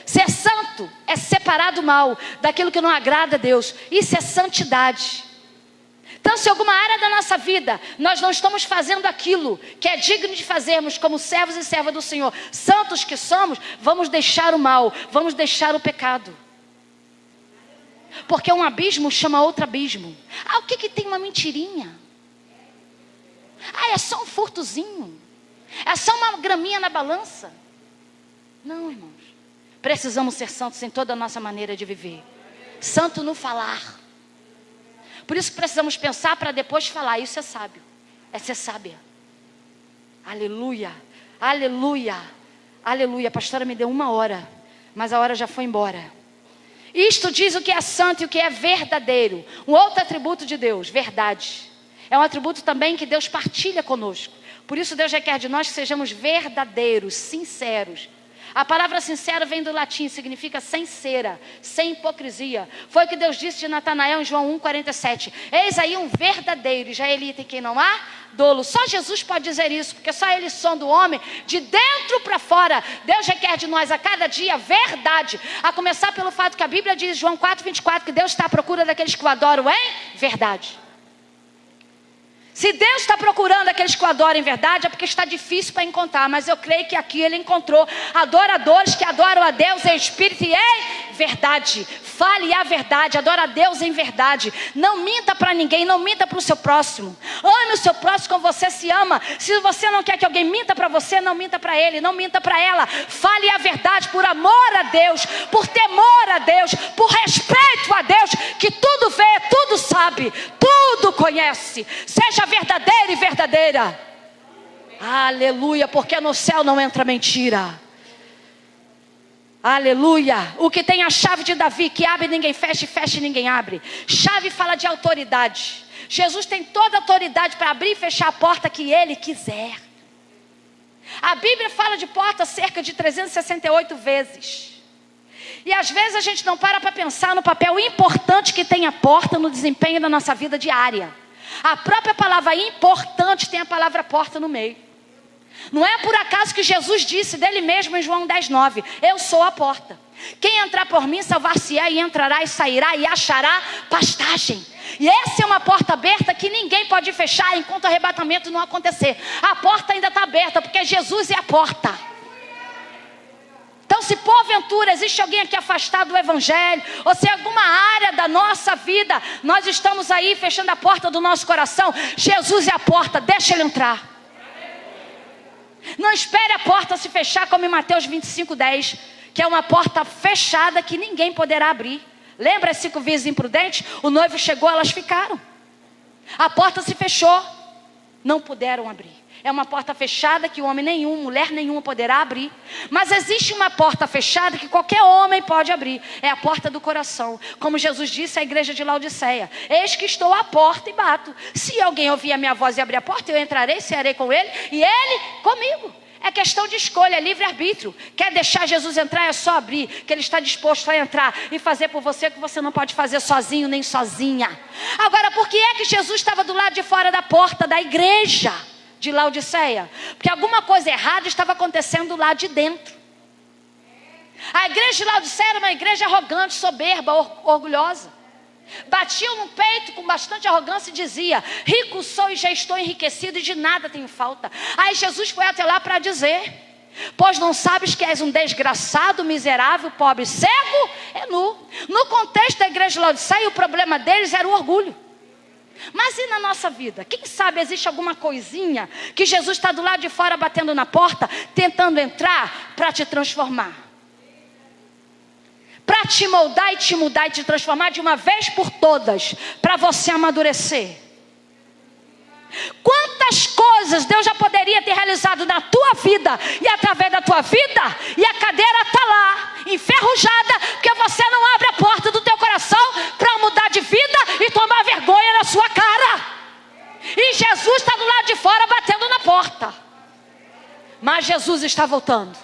Speaker 1: Ser santo é separar do mal, daquilo que não agrada a Deus. Isso é santidade. Então, se alguma área da nossa vida nós não estamos fazendo aquilo que é digno de fazermos como servos e servas do Senhor, santos que somos, vamos deixar o mal, vamos deixar o pecado. Porque um abismo chama outro abismo. O que tem uma mentirinha? É só um furtozinho. É só uma graminha na balança. Não, irmãos. Precisamos ser santos em toda a nossa maneira de viver. Santo no falar. Por isso que precisamos pensar para depois falar. Isso é sábio. É ser sábia. Aleluia. Aleluia. Aleluia. A pastora me deu 1 hora, mas a hora já foi embora. Isto diz o que é santo e o que é verdadeiro. Um outro atributo de Deus, verdade. É um atributo também que Deus partilha conosco. Por isso Deus requer de nós que sejamos verdadeiros, sinceros. A palavra sincero vem do latim, significa sincera, sem hipocrisia. Foi o que Deus disse de Natanael em João 1,47. Eis aí um verdadeiro israelita em quem não há dolo. Só Jesus pode dizer isso, porque só Ele sonda o homem de dentro para fora. Deus requer de nós a cada dia verdade. A começar pelo fato que a Bíblia diz, João 4,24, que Deus está à procura daqueles que o adoram em verdade. Se Deus está procurando aqueles que o adoram em verdade, é porque está difícil para encontrar. Mas eu creio que aqui Ele encontrou adoradores que adoram a Deus em espírito e em verdade. Fale a verdade, adora a Deus em verdade. Não minta para ninguém, não minta para o seu próximo. Ame o seu próximo como você se ama. Se você não quer que alguém minta para você, não minta para ele, não minta para ela. Fale a verdade por amor a Deus, por temor a Deus, por respeito a Deus, que tudo vê, tudo sabe. sabe, tudo conhece. Seja verdadeiro e verdadeira. Aleluia, porque no céu não entra mentira. Aleluia. O que tem a chave de Davi, que abre ninguém fecha, e fecha e ninguém abre. Chave fala de autoridade. Jesus tem toda a autoridade para abrir e fechar a porta que Ele quiser. A Bíblia fala de porta cerca de 368 vezes. E às vezes a gente não para pensar no papel importante que tem a porta no desempenho da nossa vida diária. A própria palavra importante tem a palavra porta no meio. Não é por acaso que Jesus disse dele mesmo em João 10:9: eu sou a porta. Quem entrar por mim salvar-se-á, e entrará e sairá e achará pastagem. E essa é uma porta aberta que ninguém pode fechar enquanto o arrebatamento não acontecer. A porta ainda está aberta, porque Jesus é a porta. Então, se porventura existe alguém aqui afastado do Evangelho, ou se alguma área da nossa vida nós estamos aí fechando a porta do nosso coração, Jesus é a porta, deixa Ele entrar. Não espere a porta se fechar, como em Mateus 25:10, que é uma porta fechada que ninguém poderá abrir. Lembra as 5 virgens imprudentes? O noivo chegou, elas ficaram. A porta se fechou, não puderam abrir. É uma porta fechada que homem nenhum, mulher nenhuma poderá abrir. Mas existe uma porta fechada que qualquer homem pode abrir. É a porta do coração. Como Jesus disse à igreja de Laodiceia: eis que estou à porta e bato. Se alguém ouvir a minha voz e abrir a porta, eu entrarei, cearei com ele e ele comigo. É questão de escolha, é livre-arbítrio. Quer deixar Jesus entrar, é só abrir, que Ele está disposto a entrar e fazer por você o que você não pode fazer sozinho nem sozinha. Agora, por que é que Jesus estava do lado de fora da porta da igreja de Laodiceia? Porque alguma coisa errada estava acontecendo lá de dentro. A igreja de Laodiceia era uma igreja arrogante, soberba, orgulhosa. Batiam no peito com bastante arrogância e dizia: rico sou e já estou enriquecido e de nada tenho falta. Aí Jesus foi até lá para dizer: pois não sabes que és um desgraçado, miserável, pobre, cego e nu. No contexto da igreja de Laodiceia, o problema deles era o orgulho. Mas e na nossa vida? Quem sabe existe alguma coisinha que Jesus está do lado de fora batendo na porta, tentando entrar para te transformar, para te moldar e te mudar e te transformar de uma vez por todas, para você amadurecer. Quantas coisas Deus já poderia ter realizado na tua vida e através da tua vida, e a cadeira está lá, enferrujada, porque você não abre a porta do teu coração para mudar de vida e tomar vergonha na sua cara. E Jesus está do lado de fora batendo na porta. Mas Jesus está voltando.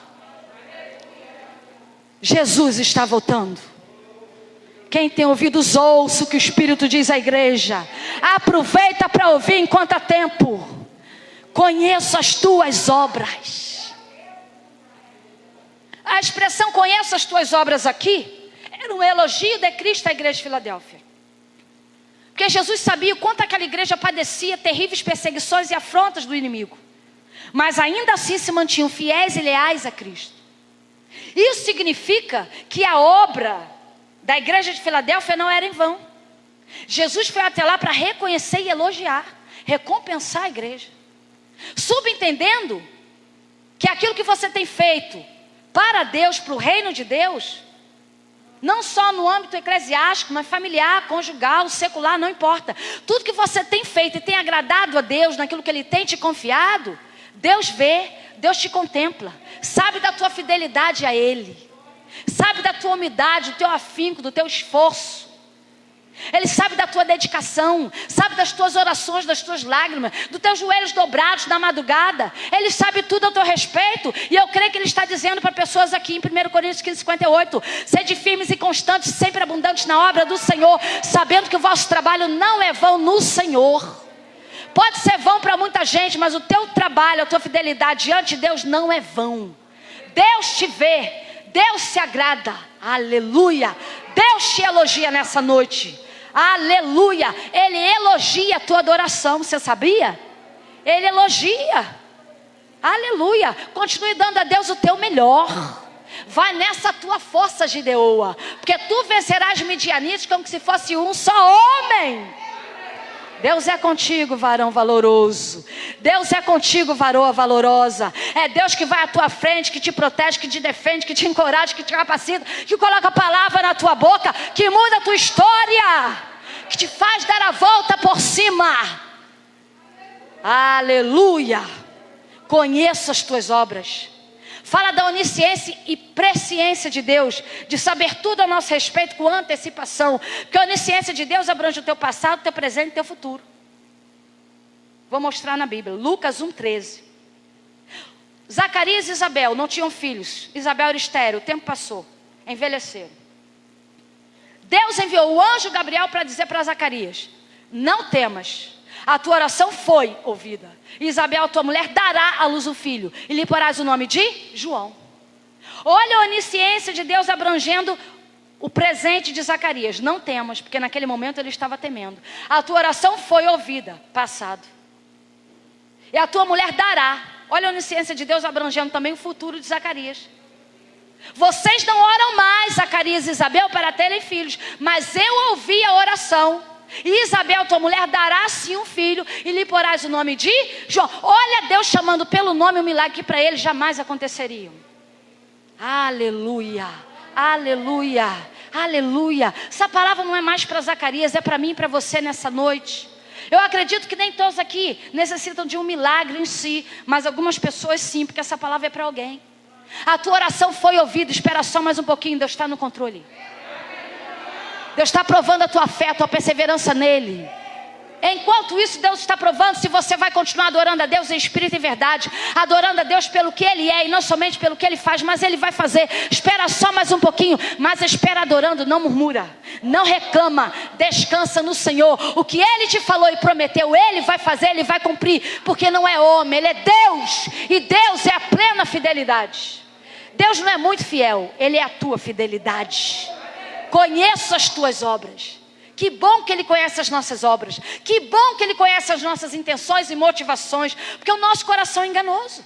Speaker 1: Jesus está voltando. Quem tem ouvidos, ouça o que o Espírito diz à igreja. Aproveita para ouvir enquanto há tempo. Conheço as tuas obras. A expressão conheço as tuas obras aqui era um elogio de Cristo à igreja de Filadélfia. Porque Jesus sabia o quanto aquela igreja padecia terríveis perseguições e afrontas do inimigo. Mas ainda assim se mantinham fiéis e leais a Cristo. Isso significa que a obra da igreja de Filadélfia não era em vão. Jesus foi até lá para reconhecer e elogiar, recompensar a igreja, subentendendo que aquilo que você tem feito para Deus, para o reino de Deus, não só no âmbito eclesiástico, mas familiar, conjugal, secular, não importa. Tudo que você tem feito e tem agradado a Deus naquilo que Ele tem te confiado, Deus vê, Deus te contempla, sabe da tua fidelidade a Ele, sabe da tua humildade, do teu afinco, do teu esforço. Ele sabe da tua dedicação, sabe das tuas orações, das tuas lágrimas, dos teus joelhos dobrados na madrugada. Ele sabe tudo ao teu respeito. E eu creio que Ele está dizendo para pessoas aqui em 1 Coríntios 15:58: sede firmes e constantes, sempre abundantes na obra do Senhor, sabendo que o vosso trabalho não é vão no Senhor. Pode ser vão para muita gente, mas o teu trabalho, a tua fidelidade diante de Deus não é vão. Deus te vê, Deus se agrada, aleluia. Deus te elogia nessa noite, aleluia. Ele elogia a tua adoração, você sabia? Ele elogia, aleluia. Continue dando a Deus o teu melhor. Vai nessa tua força, Gideoa, porque tu vencerás midianitas como se fosse um só homem. Deus é contigo, varão valoroso. Deus é contigo, varoa valorosa. É Deus que vai à tua frente, que te protege, que te defende, que te encoraja, que te capacita, que coloca a palavra na tua boca, que muda a tua história, que te faz dar a volta por cima. Aleluia. Conheça as tuas obras. Fala da onisciência e presciência de Deus, de saber tudo a nosso respeito com antecipação. Porque a onisciência de Deus abrange o teu passado, o teu presente e o teu futuro. Vou mostrar na Bíblia, Lucas 1,13. Zacarias e Isabel não tinham filhos. Isabel era estéril, o tempo passou, envelheceram. Deus enviou o anjo Gabriel para dizer para Zacarias: não temas, a tua oração foi ouvida. Isabel, tua mulher, dará à luz um filho, e lhe porás o nome de João. Olha a onisciência de Deus abrangendo o presente de Zacarias. Não temas, porque naquele momento ele estava temendo. A tua oração foi ouvida, passado. E a tua mulher dará. Olha a onisciência de Deus abrangendo também o futuro de Zacarias. Vocês não oram mais, Zacarias e Isabel, para terem filhos, mas eu ouvi a oração. E Isabel, tua mulher, dará sim um filho, e lhe porás o nome de João. Olha Deus chamando pelo nome um milagre que para ele jamais aconteceria. Aleluia, aleluia, aleluia. Essa palavra não é mais para Zacarias, é para mim e para você nessa noite. Eu acredito que nem todos aqui necessitam de um milagre em si, mas algumas pessoas sim, porque essa palavra é para alguém. A tua oração foi ouvida, espera só mais um pouquinho, Deus está no controle. Deus está provando a tua fé, a tua perseverança nele. Enquanto isso, Deus está provando se você vai continuar adorando a Deus em espírito e verdade, adorando a Deus pelo que Ele é e não somente pelo que Ele faz, mas Ele vai fazer. Espera só mais um pouquinho, mas espera adorando, não murmura, não reclama, descansa no Senhor. O que Ele te falou e prometeu, Ele vai fazer, Ele vai cumprir, porque não é homem, Ele é Deus, e Deus é a plena fidelidade. Deus não é muito fiel, Ele é a tua fidelidade. Conheça as tuas obras. Que bom que Ele conhece as nossas obras. Que bom que Ele conhece as nossas intenções e motivações. Porque o nosso coração é enganoso.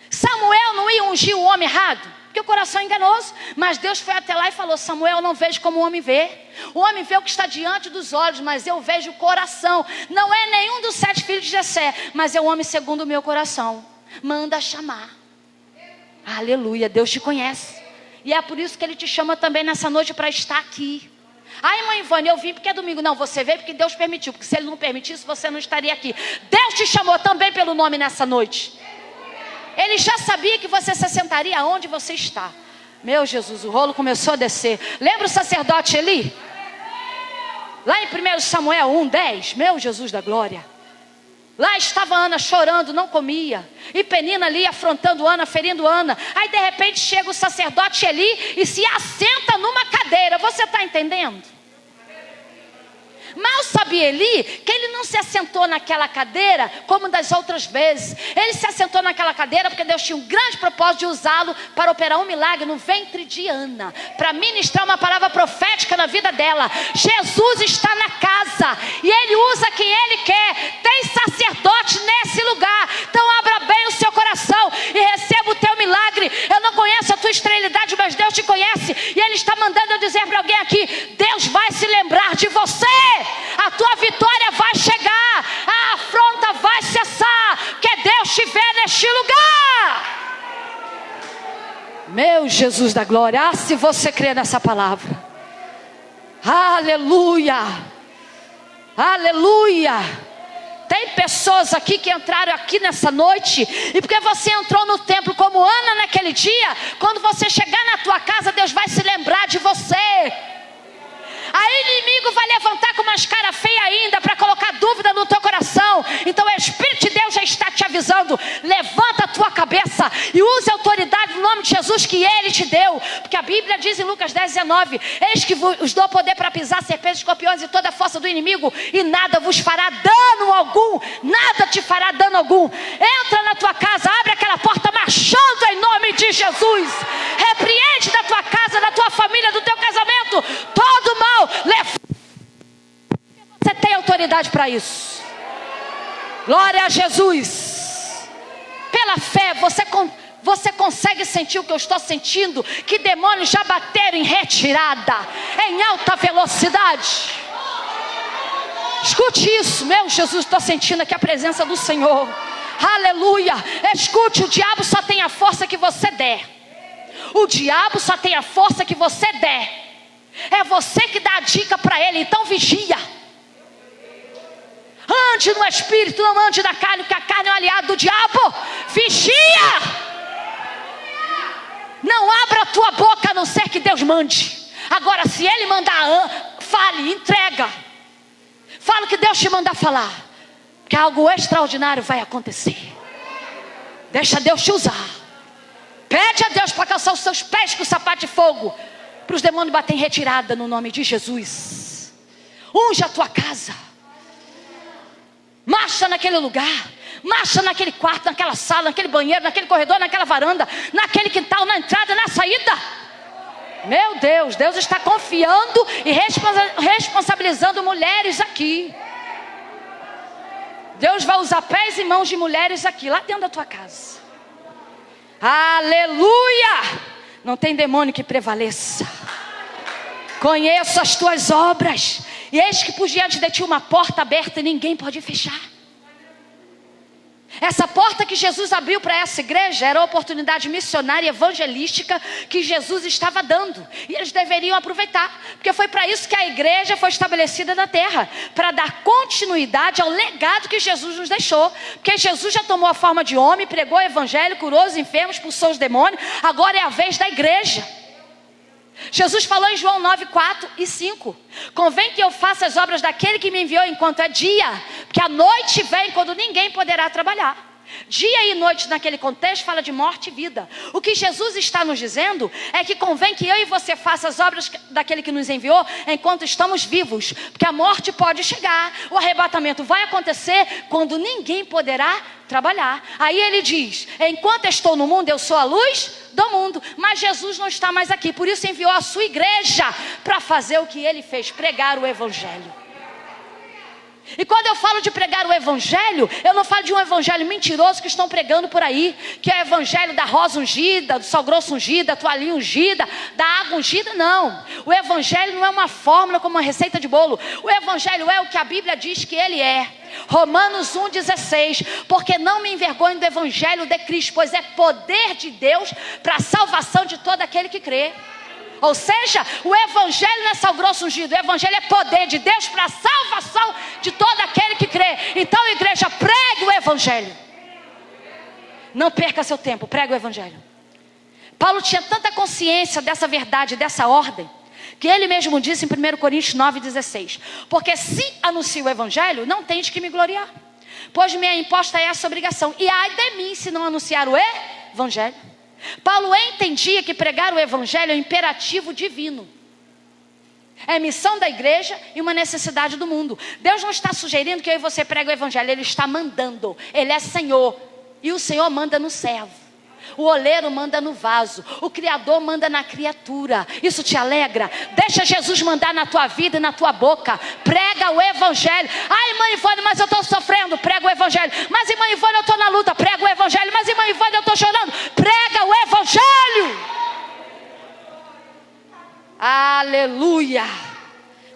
Speaker 1: Samuel não ia ungir o homem errado, porque o coração é enganoso. Mas Deus foi até lá e falou: Samuel, não vejo como o homem vê. O homem vê o que está diante dos olhos, mas eu vejo o coração. Não é nenhum dos 7 filhos de Jessé, mas é o homem segundo o meu coração. Manda chamar. Aleluia, Deus te conhece. E é por isso que Ele te chama também nessa noite para estar aqui. Ai, mãe Ivane, eu vim porque é domingo. Não, você veio porque Deus permitiu, porque se Ele não permitisse, você não estaria aqui. Deus te chamou também pelo nome nessa noite. Ele já sabia que você se assentaria onde você está. Meu Jesus, o rolo começou a descer. Lembra o sacerdote Eli? Lá em 1 Samuel 1:10. Meu Jesus da glória. Lá estava Ana chorando, não comia. E Penina ali afrontando Ana, ferindo Ana. Aí de repente chega o sacerdote Eli e se assenta numa cadeira. Você está entendendo? Mal sabia Eli que ele não se assentou naquela cadeira como das outras vezes. Ele se assentou naquela cadeira porque Deus tinha um grande propósito de usá-lo para operar um milagre no ventre de Ana, para ministrar uma palavra profética na vida dela. Jesus está na casa e Ele usa quem Ele quer. Tem sacerdote nesse lugar. Então abra bem o seu coração e receba o teu milagre. Eu não conheço a tua esterilidade, mas Deus te conhece. E Ele está mandando eu dizer para alguém aqui: Deus vai se lembrar de você. A tua vitória vai chegar, a afronta vai cessar, porque Deus te vê neste lugar. Meu Jesus da glória, se você crê nessa palavra, aleluia, aleluia. Tem pessoas aqui que entraram aqui nessa noite, e porque você entrou no templo como Ana naquele dia, quando você chegar na tua casa, Deus vai se lembrar de você. Aí o inimigo vai levantar com umas caras feias ainda para colocar dúvida no teu coração. Então o Espírito de Deus já está te avisando: levanta a tua cabeça e use a autoridade no nome de Jesus que Ele te deu. Porque a Bíblia diz em Lucas 10:19: eis que vos dou poder para pisar serpentes, escorpiões e toda a força do inimigo, e nada vos fará dano algum. Nada te fará dano algum. Entra na tua casa, abre aquela porta marchando em nome de Jesus. Repreende da tua casa, da tua família, do teu casamento todo mal. Você tem autoridade para isso. Glória a Jesus. Pela fé você consegue sentir o que eu estou sentindo, que demônios já bateram em retirada, em alta velocidade. Escute isso. Meu Jesus, estou sentindo aqui a presença do Senhor. Aleluia. Escute, o diabo só tem a força que você der. O diabo só tem a força que você der. É você que dá a dica para ele. Então vigia. Ande no Espírito, não ande na carne, porque a carne é um aliado do diabo. Vigia. Não abra a tua boca a não ser que Deus mande. Agora, se ele mandar, fale, entrega. Fala o que Deus te mandar falar, que algo extraordinário vai acontecer. Deixa Deus te usar. Pede a Deus para calçar os seus pés com o sapato de fogo, para os demônios bater em retirada no nome de Jesus. Unja a tua casa. Marcha naquele lugar. Marcha naquele quarto, naquela sala, naquele banheiro, naquele corredor, naquela varanda, naquele quintal, na entrada, na saída. Meu Deus, Deus está confiando e responsabilizando mulheres aqui. Deus vai usar pés e mãos de mulheres aqui, lá dentro da tua casa. Aleluia! Não tem demônio que prevaleça. Conheço as tuas obras, e eis que por diante de ti uma porta aberta e ninguém pode fechar. Essa porta que Jesus abriu para essa igreja era a oportunidade missionária e evangelística que Jesus estava dando. E eles deveriam aproveitar, porque foi para isso que a igreja foi estabelecida na terra, para dar continuidade ao legado que Jesus nos deixou. Porque Jesus já tomou a forma de homem, pregou o evangelho, curou os enfermos, expulsou os demônios. Agora é a vez da igreja. Jesus falou em João 9, 4 e 5. Convém que eu faça as obras daquele que me enviou enquanto é dia, porque a noite vem quando ninguém poderá trabalhar. Dia e noite naquele contexto fala de morte e vida. O que Jesus está nos dizendo é que convém que eu e você faça as obras daquele que nos enviou enquanto estamos vivos, porque a morte pode chegar, o arrebatamento vai acontecer quando ninguém poderá trabalhar. Aí ele diz: enquanto estou no mundo eu sou a luz do mundo. Mas Jesus não está mais aqui, por isso enviou a sua igreja para fazer o que ele fez, pregar o evangelho. E quando eu falo de pregar o evangelho, eu não falo de um evangelho mentiroso que estão pregando por aí, que é o evangelho da rosa ungida, do sal grosso ungida, da toalhinha ungida, da água ungida, não. O evangelho não é uma fórmula como uma receita de bolo. O evangelho é o que a Bíblia diz que ele é. Romanos 1,16. Porque não me envergonho do evangelho de Cristo, pois é poder de Deus para a salvação de todo aquele que crê. Ou seja, o evangelho não é sal grosso ungido, o evangelho é poder de Deus para a salvação de todo aquele que crê. Então, igreja, pregue o evangelho. Não perca seu tempo, pregue o evangelho. Paulo tinha tanta consciência dessa verdade, dessa ordem, que ele mesmo disse em 1 Coríntios 9,16. Porque se anuncio o evangelho, não tens que me gloriar, pois me é imposta essa obrigação. E ai de mim se não anunciar o evangelho. Paulo entendia que pregar o evangelho é um imperativo divino. É missão da igreja e uma necessidade do mundo. Deus não está sugerindo que eu e você pregue o evangelho, Ele está mandando. Ele é Senhor, e o Senhor manda no servo. O oleiro manda no vaso, o Criador manda na criatura. Isso te alegra? Deixa Jesus mandar na tua vida e na tua boca. Prega o evangelho. Ai, irmã Ivone, mas eu estou sofrendo. Prega o evangelho. Mas irmã Ivone, eu estou na luta. Prega o evangelho. Mas irmã Ivone, eu estou chorando. Prega o evangelho. Aleluia.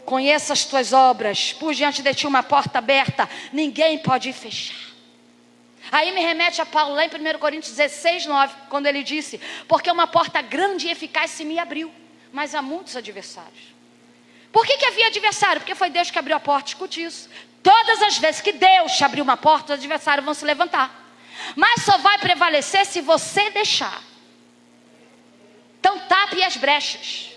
Speaker 1: Conheça as tuas obras. Por diante de ti uma porta aberta, ninguém pode fechar. Aí me remete a Paulo lá em 1 Coríntios 16, 9, quando ele disse: porque uma porta grande e eficaz se me abriu, mas há muitos adversários. Por que havia adversário? Porque foi Deus que abriu a porta. Escute isso: todas as vezes que Deus te abriu uma porta, os adversários vão se levantar, mas só vai prevalecer se você deixar. Então tape as brechas.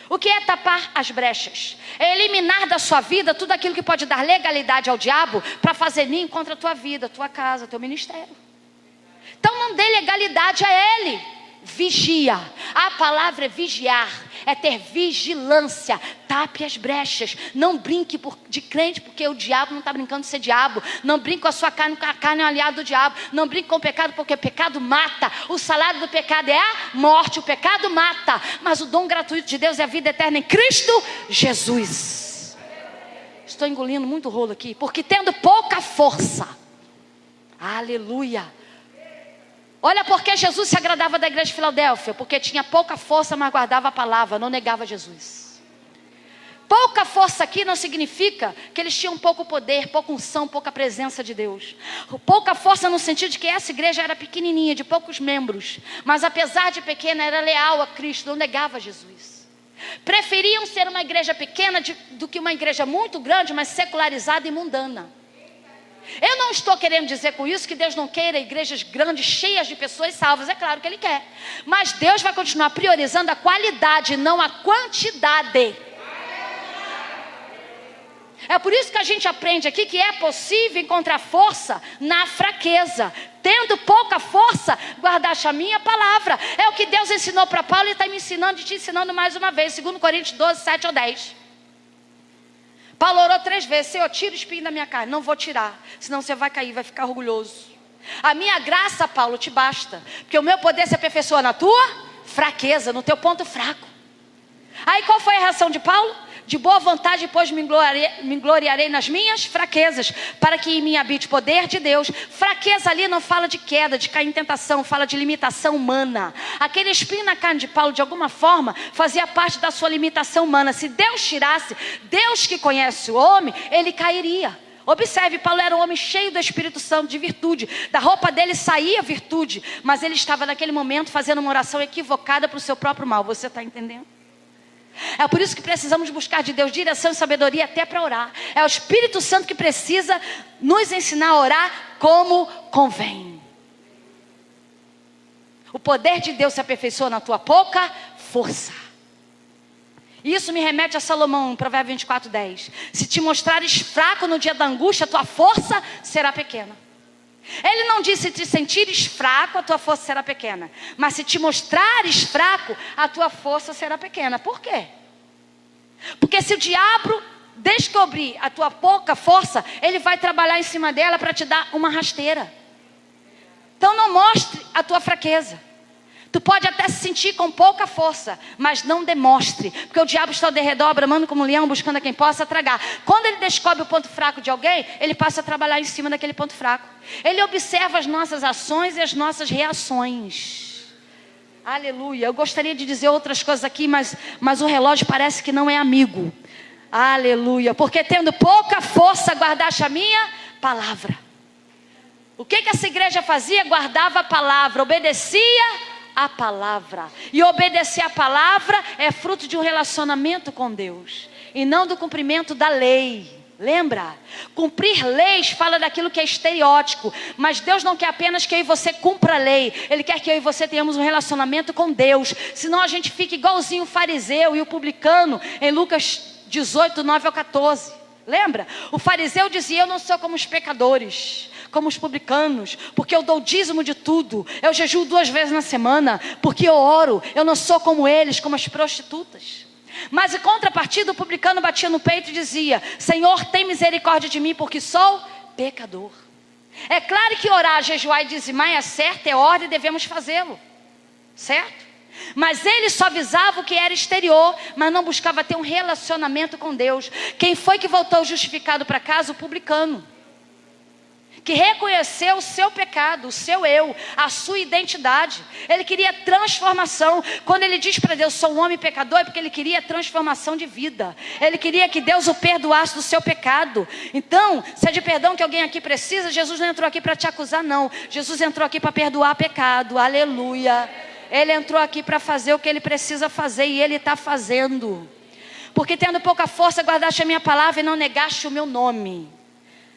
Speaker 1: O que é tapar as brechas? É eliminar da sua vida tudo aquilo que pode dar legalidade ao diabo para fazer ninho contra a tua vida, tua casa, teu ministério. Então não dê legalidade a ele. Vigia. A palavra é vigiar, é ter vigilância. Tape as brechas. Não brinque de crente, porque o diabo não está brincando de ser diabo. Não brinque com a sua carne, porque a carne é um aliado do diabo. Não brinque com o pecado, porque o pecado mata. O salário do pecado é a morte. O pecado mata, mas o dom gratuito de Deus é a vida eterna em Cristo Jesus. Estou engolindo muito rolo aqui, porque tendo pouca força. Aleluia. Olha porque Jesus se agradava da igreja de Filadélfia. Porque tinha pouca força, mas guardava a palavra, não negava Jesus. Pouca força aqui não significa que eles tinham pouco poder, pouca unção, pouca presença de Deus. Pouca força no sentido de que essa igreja era pequenininha, de poucos membros, mas apesar de pequena, era leal a Cristo, não negava Jesus. Preferiam ser uma igreja pequena do que uma igreja muito grande, mas secularizada e mundana. Eu não estou querendo dizer com isso que Deus não queira igrejas grandes, cheias de pessoas salvas. É claro que Ele quer. Mas Deus vai continuar priorizando a qualidade, não a quantidade. É por isso que a gente aprende aqui que é possível encontrar força na fraqueza. Tendo pouca força, guardaste a minha palavra. É o que Deus ensinou para Paulo e está me ensinando e te ensinando mais uma vez. 2 Coríntios 12, 7 ou 10. Paulo orou 3 vezes: Senhor, tira o espinho da minha carne. Não vou tirar, senão você vai cair, vai ficar orgulhoso. A minha graça, Paulo, te basta, porque o meu poder se aperfeiçoa na tua fraqueza, no teu ponto fraco. Aí qual foi a reação de Paulo? De boa vontade, pois me gloriarei nas minhas fraquezas, para que em mim habite o poder de Deus. Fraqueza ali não fala de queda, de cair em tentação, fala de limitação humana. Aquele espinho na carne de Paulo, de alguma forma, fazia parte da sua limitação humana. Se Deus tirasse, Deus que conhece o homem, ele cairia. Observe, Paulo era um homem cheio do Espírito Santo, de virtude. Da roupa dele saía virtude, mas ele estava naquele momento fazendo uma oração equivocada para o seu próprio mal. Você está entendendo? É por isso que precisamos buscar de Deus direção e sabedoria até para orar. É o Espírito Santo que precisa nos ensinar a orar como convém. O poder de Deus se aperfeiçoa na tua pouca força. Isso me remete a Salomão, em Provérbios 24, 10. Se te mostrares fraco no dia da angústia, a tua força será pequena. Ele não disse: se te sentires fraco, a tua força será pequena. Mas se te mostrares fraco, a tua força será pequena. Por quê? Porque se o diabo descobrir a tua pouca força, ele vai trabalhar em cima dela para te dar uma rasteira. Então não mostre a tua fraqueza. Tu pode até se sentir com pouca força, mas não demonstre, porque o diabo está ao derredor, bramando como um leão, buscando a quem possa tragar. Quando ele descobre o ponto fraco de alguém, ele passa a trabalhar em cima daquele ponto fraco. Ele observa as nossas ações e as nossas reações. Aleluia. Eu gostaria de dizer outras coisas aqui, mas o relógio parece que não é amigo. Aleluia. Porque tendo pouca força, guardaste a minha palavra. O que essa igreja fazia? Guardava a palavra, obedecia a palavra. E obedecer a palavra é fruto de um relacionamento com Deus, e não do cumprimento da lei. Lembra? Cumprir leis fala daquilo que é estereótipo, mas Deus não quer apenas que eu e você cumpra a lei. Ele quer que eu e você tenhamos um relacionamento com Deus. Senão a gente fica igualzinho o fariseu e o publicano em Lucas 18, 9 ao 14. Lembra? O fariseu dizia: eu não sou como os pecadores, como os publicanos, porque eu dou dízimo de tudo, eu jejuo 2 vezes na semana, porque eu oro. Eu não sou como eles, como as prostitutas. Mas em contrapartida, o publicano batia no peito e dizia: Senhor, tem misericórdia de mim, porque sou pecador. É claro que orar, jejuar e dizimar é certo, é ordem e devemos fazê-lo, certo? Mas ele só visava o que era exterior, mas não buscava ter um relacionamento com Deus. Quem foi que voltou justificado para casa? O publicano, que reconheceu o seu pecado, o seu eu, a sua identidade. Ele queria transformação. Quando ele diz para Deus: sou um homem pecador, é porque ele queria transformação de vida. Ele queria que Deus o perdoasse do seu pecado. Então, se é de perdão que alguém aqui precisa, Jesus não entrou aqui para te acusar, não. Jesus entrou aqui para perdoar pecado. Aleluia. Ele entrou aqui para fazer o que ele precisa fazer, e ele está fazendo. Porque tendo pouca força, guardaste a minha palavra e não negaste o meu nome.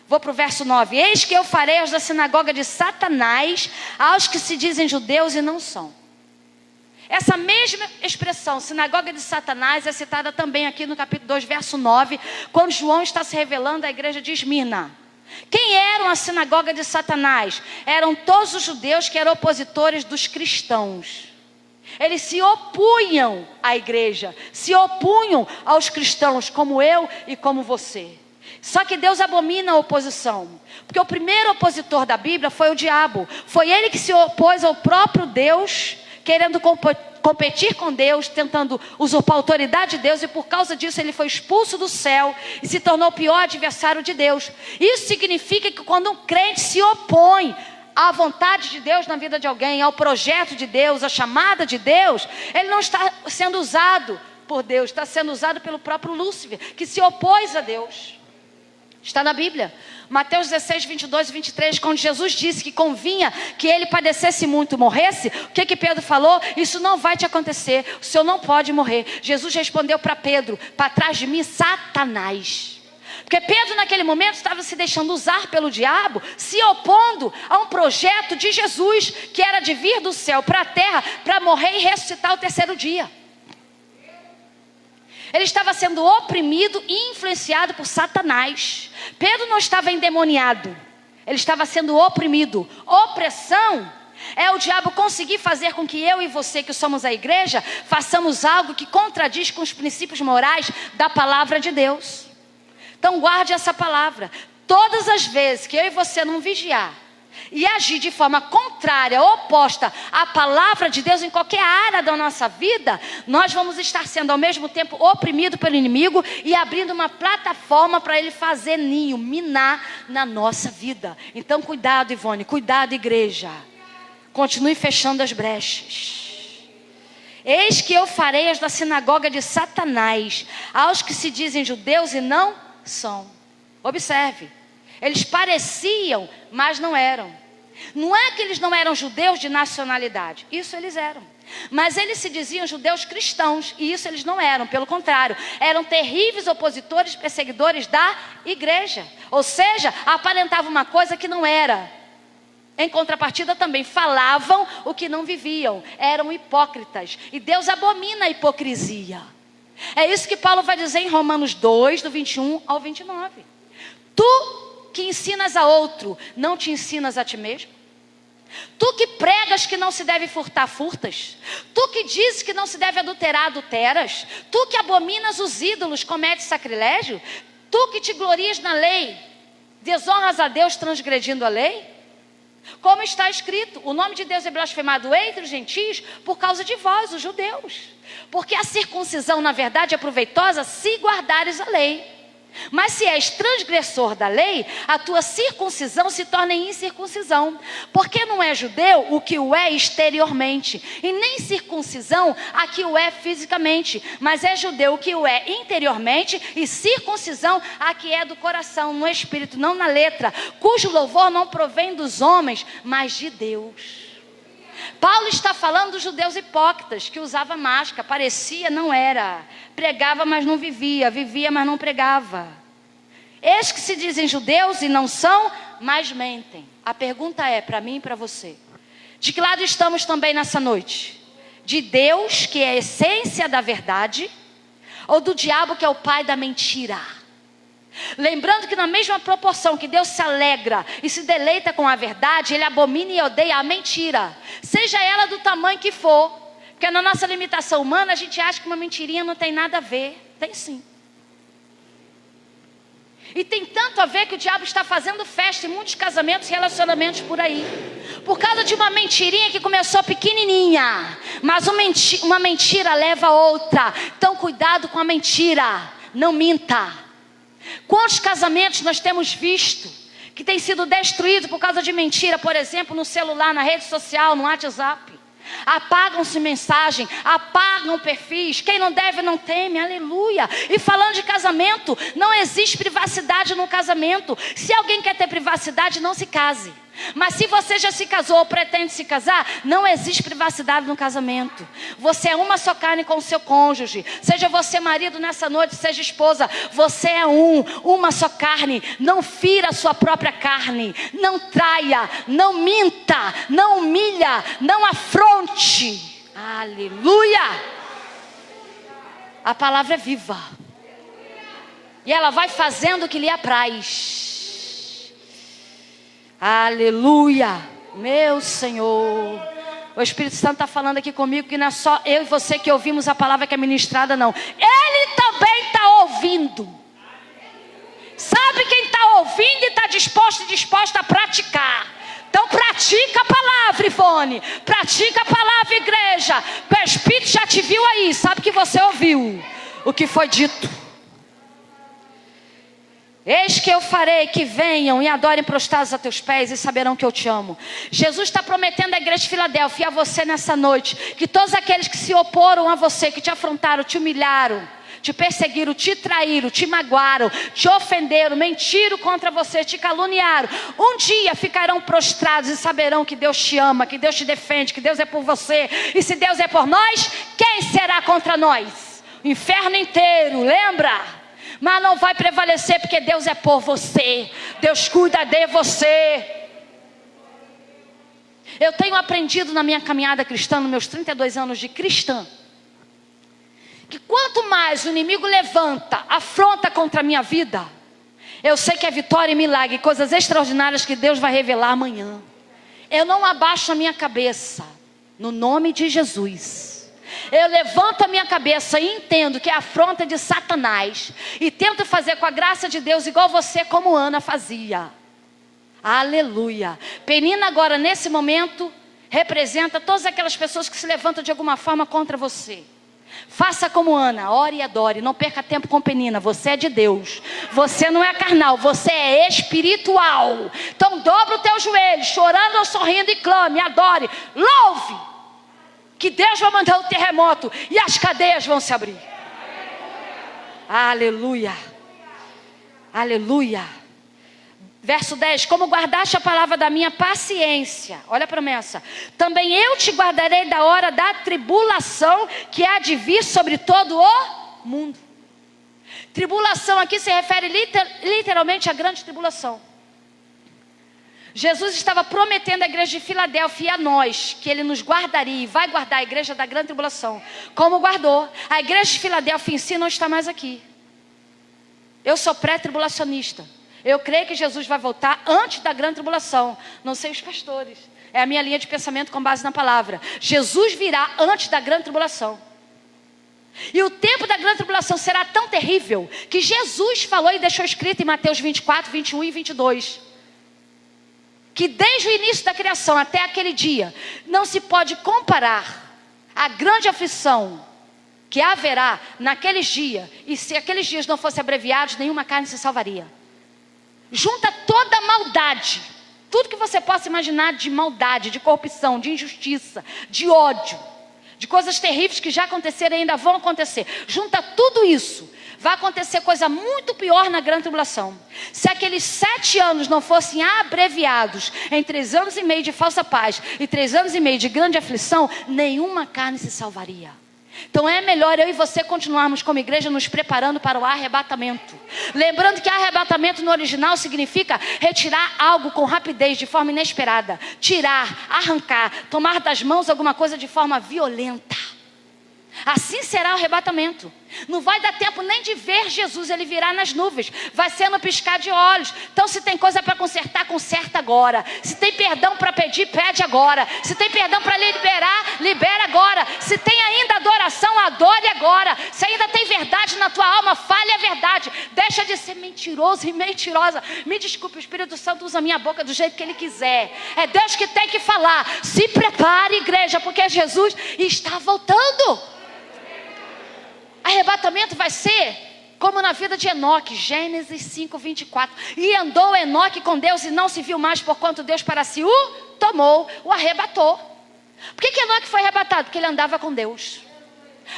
Speaker 1: Vou para o verso 9. Eis que eu farei aos da sinagoga de Satanás, aos que se dizem judeus e não são. Essa mesma expressão, sinagoga de Satanás, é citada também aqui no capítulo 2, verso 9, quando João está se revelando à igreja de Esmirna. Quem eram a sinagoga de Satanás? Eram todos os judeus que eram opositores dos cristãos. Eles se opunham à igreja, se opunham aos cristãos, como eu e como você. Só que Deus abomina a oposição, porque o primeiro opositor da Bíblia foi o diabo. Foi ele que se opôs ao próprio Deus, querendo competir com Deus, tentando usurpar a autoridade de Deus, e por causa disso ele foi expulso do céu e se tornou o pior adversário de Deus. Isso significa que quando um crente se opõe à vontade de Deus na vida de alguém, ao projeto de Deus, à chamada de Deus, ele não está sendo usado por Deus, está sendo usado pelo próprio Lúcifer, que se opôs a Deus. Está na Bíblia. Mateus 16, 22 e 23, quando Jesus disse que convinha que ele padecesse muito, morresse, o que Pedro falou? Isso não vai te acontecer, o Senhor não pode morrer. Jesus respondeu para Pedro: para trás de mim, Satanás. Porque Pedro naquele momento estava se deixando usar pelo diabo, se opondo a um projeto de Jesus, que era de vir do céu para a terra, para morrer e ressuscitar ao terceiro dia. Ele estava sendo oprimido e influenciado por Satanás. Pedro não estava endemoniado, ele estava sendo oprimido. Opressão é o diabo conseguir fazer com que eu e você, que somos a igreja, façamos algo que contradiz com os princípios morais da palavra de Deus. Então guarde essa palavra. Todas as vezes que eu e você não vigiar e agir de forma contrária, oposta à palavra de Deus em qualquer área da nossa vida, nós vamos estar sendo ao mesmo tempo oprimidos pelo inimigo e abrindo uma plataforma para ele fazer ninho, minar na nossa vida. Então cuidado, Ivone, cuidado, igreja. Continue fechando as brechas. Eis que eu farei as da sinagoga de Satanás, aos que se dizem judeus e não são. Observe, eles pareciam, mas não eram. Não é que eles não eram judeus de nacionalidade, isso eles eram. Mas eles se diziam judeus cristãos, e isso eles não eram. Pelo contrário, eram terríveis opositores, perseguidores da igreja. Ou seja, aparentavam uma coisa que não era. Em contrapartida também falavam o que não viviam. Eram hipócritas, e Deus abomina a hipocrisia. É isso que Paulo vai dizer em Romanos 2, do 21 ao 29. Tu que ensinas a outro, não te ensinas a ti mesmo? Tu que pregas que não se deve furtar, furtas? Tu que dizes que não se deve adulterar, adulteras? Tu que abominas os ídolos, cometes sacrilégio? Tu que te glorias na lei, desonras a Deus transgredindo a lei? Como está escrito, o nome de Deus é blasfemado entre os gentios por causa de vós, os judeus. Porque a circuncisão, na verdade, é proveitosa se guardares a lei. Mas se és transgressor da lei, a tua circuncisão se torna em incircuncisão. Porque não é judeu o que o é exteriormente, e nem circuncisão a que o é fisicamente. Mas é judeu o que o é interiormente, e circuncisão a que é do coração, no espírito, não na letra, cujo louvor não provém dos homens, mas de Deus. Paulo está falando dos judeus hipócritas, que usava máscara, parecia, não era. Pregava, mas não vivia, vivia, mas não pregava. Estes que se dizem judeus e não são, mas mentem. A pergunta é, para mim e para você, de que lado estamos também nessa noite? De Deus, que é a essência da verdade, ou do diabo, que é o pai da mentira? Lembrando que na mesma proporção que Deus se alegra e se deleita com a verdade, Ele abomina e odeia a mentira, seja ela do tamanho que for. Porque na nossa limitação humana a gente acha que uma mentirinha não tem nada a ver. Tem sim. E tem tanto a ver que o diabo está fazendo festa em muitos casamentos e relacionamentos por aí, por causa de uma mentirinha que começou pequenininha, mas uma mentira leva a outra. Então cuidado com a mentira, não minta. Quantos casamentos nós temos visto que tem sido destruídos por causa de mentira? Por exemplo, no celular, na rede social, no WhatsApp. Apagam-se mensagem, apagam perfis. Quem não deve não teme, aleluia. E falando de casamento, não existe privacidade no casamento. Se alguém quer ter privacidade, não se case. Mas se você já se casou ou pretende se casar, não existe privacidade no casamento. Você é uma só carne com o seu cônjuge. Seja você marido nessa noite, seja esposa, você é uma só carne. Não fira a sua própria carne, não traia, não minta, não humilha, não afronte. Aleluia. A palavra é viva, e ela vai fazendo o que lhe apraz. Aleluia, meu Senhor. O Espírito Santo está falando aqui comigo que não é só eu e você que ouvimos a palavra que é ministrada, não. Ele também está ouvindo. Sabe quem está ouvindo e está disposto e disposta a praticar? Então pratica a palavra, Ivone. Pratica a palavra, igreja. O Espírito já te viu aí, sabe que você ouviu o que foi dito. Eis que eu farei que venham e adorem prostrados a teus pés e saberão que eu te amo. Jesus está prometendo à igreja de Filadélfia e a você nessa noite, que todos aqueles que se oporam a você, que te afrontaram, te humilharam, te perseguiram, te traíram, te magoaram, te ofenderam, mentiram contra você, te caluniaram, um dia ficarão prostrados e saberão que Deus te ama, que Deus te defende, que Deus é por você. E se Deus é por nós, quem será contra nós? O inferno inteiro, lembra? Mas não vai prevalecer porque Deus é por você. Deus cuida de você. Eu tenho aprendido na minha caminhada cristã, nos meus 32 anos de cristã, que quanto mais o inimigo levanta, afronta contra a minha vida, eu sei que é vitória e milagre, coisas extraordinárias que Deus vai revelar amanhã. Eu não abaixo a minha cabeça, no nome de Jesus. Eu levanto a minha cabeça e entendo que é a afronta de Satanás, e tento fazer com a graça de Deus igual você, como Ana fazia. Aleluia. Penina agora nesse momento representa todas aquelas pessoas que se levantam de alguma forma contra você. Faça como Ana, ore e adore, não perca tempo com Penina. Você é de Deus, você não é carnal, você é espiritual. Então dobra o teu joelho, chorando ou sorrindo, e clame, adore, louve, que Deus vai mandar o terremoto e as cadeias vão se abrir. Aleluia. Aleluia. Verso 10, como guardaste a palavra da minha paciência, olha a promessa, também eu te guardarei da hora da tribulação que há de vir sobre todo o mundo. Tribulação aqui se refere literalmente à grande tribulação. Jesus estava prometendo à igreja de Filadélfia e a nós, que Ele nos guardaria e vai guardar a igreja da grande tribulação, como guardou. A igreja de Filadélfia em si não está mais aqui. Eu sou pré-tribulacionista. Eu creio que Jesus vai voltar antes da grande tribulação. Não sei os pastores. É a minha linha de pensamento com base na palavra. Jesus virá antes da grande tribulação. E o tempo da grande tribulação será tão terrível que Jesus falou e deixou escrito em Mateus 24, 21 e 22. Que desde o início da criação até aquele dia, não se pode comparar a grande aflição que haverá naqueles dias. E se aqueles dias não fossem abreviados, nenhuma carne se salvaria. Junta toda a maldade, tudo que você possa imaginar de maldade, de corrupção, de injustiça, de ódio, de coisas terríveis que já aconteceram e ainda vão acontecer. Junta tudo isso, vai acontecer coisa muito pior na grande tribulação. Se aqueles 7 anos não fossem abreviados em 3 anos e meio de falsa paz e 3 anos e meio de grande aflição, nenhuma carne se salvaria. Então é melhor eu e você continuarmos como igreja nos preparando para o arrebatamento. Lembrando que arrebatamento no original significa retirar algo com rapidez, de forma inesperada. Tirar, arrancar, tomar das mãos alguma coisa de forma violenta. Assim será o arrebatamento. Não vai dar tempo nem de ver Jesus, Ele virá nas nuvens. Vai ser no piscar de olhos. Então se tem coisa para consertar, conserta agora. Se tem perdão para pedir, pede agora. Se tem perdão para liberar, libera agora. Se tem ainda adoração, adore agora. Se ainda tem verdade na tua alma, fale a verdade. Deixa de ser mentiroso e mentirosa. Me desculpe, o Espírito Santo usa a minha boca do jeito que Ele quiser. É Deus que tem que falar. Se prepare, igreja, porque Jesus está voltando. Arrebatamento vai ser como na vida de Enoque, Gênesis 5, 24. E andou Enoque com Deus e não se viu mais, porquanto Deus para si o tomou, o arrebatou. Por que Enoque foi arrebatado? Porque ele andava com Deus.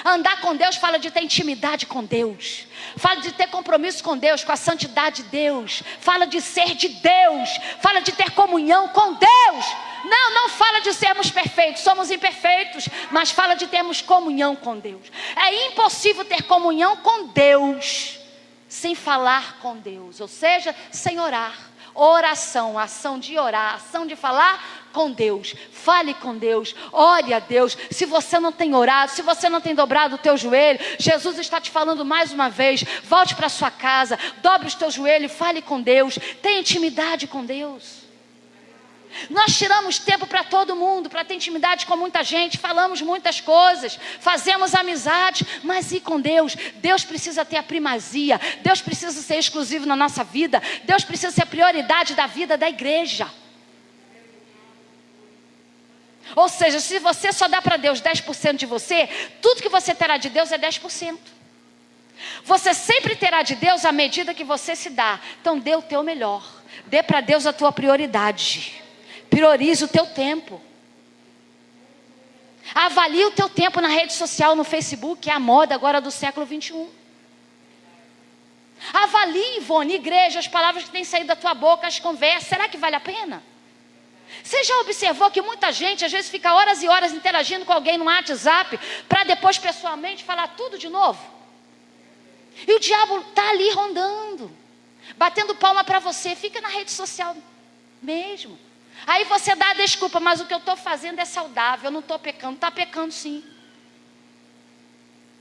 Speaker 1: Andar com Deus fala de ter intimidade com Deus, fala de ter compromisso com Deus, com a santidade de Deus, fala de ser de Deus, fala de ter comunhão com Deus. Não fala de sermos perfeitos, somos imperfeitos, mas fala de termos comunhão com Deus. É impossível ter comunhão com Deus sem falar com Deus, ou seja, sem orar. Oração, ação de orar, ação de falar com Deus. Fale com Deus, ore a Deus. Se você não tem orado, se você não tem dobrado o teu joelho, Jesus está te falando mais uma vez. Volte para sua casa, dobre os teus joelhos, fale com Deus, tenha intimidade com Deus. Nós tiramos tempo para todo mundo, para ter intimidade com muita gente, falamos muitas coisas, fazemos amizade, mas e com Deus? Deus precisa ter a primazia, Deus precisa ser exclusivo na nossa vida, Deus precisa ser a prioridade da vida da igreja. Ou seja, se você só dá para Deus 10% de você, tudo que você terá de Deus é 10%. Você sempre terá de Deus à medida que você se dá. Então dê o teu melhor, dê para Deus a tua prioridade. Priorize o teu tempo. Avalie o teu tempo na rede social, no Facebook, que é a moda agora do século 21. Avalie, Ivone, igreja, as palavras que têm saído da tua boca, as conversas, será que vale a pena? Você já observou que muita gente, às vezes, fica horas e horas interagindo com alguém no WhatsApp, para depois, pessoalmente, falar tudo de novo? E o diabo está ali rondando, batendo palma para você, fica na rede social mesmo. Aí você dá a desculpa, mas o que eu estou fazendo é saudável, eu não estou pecando. Está pecando sim.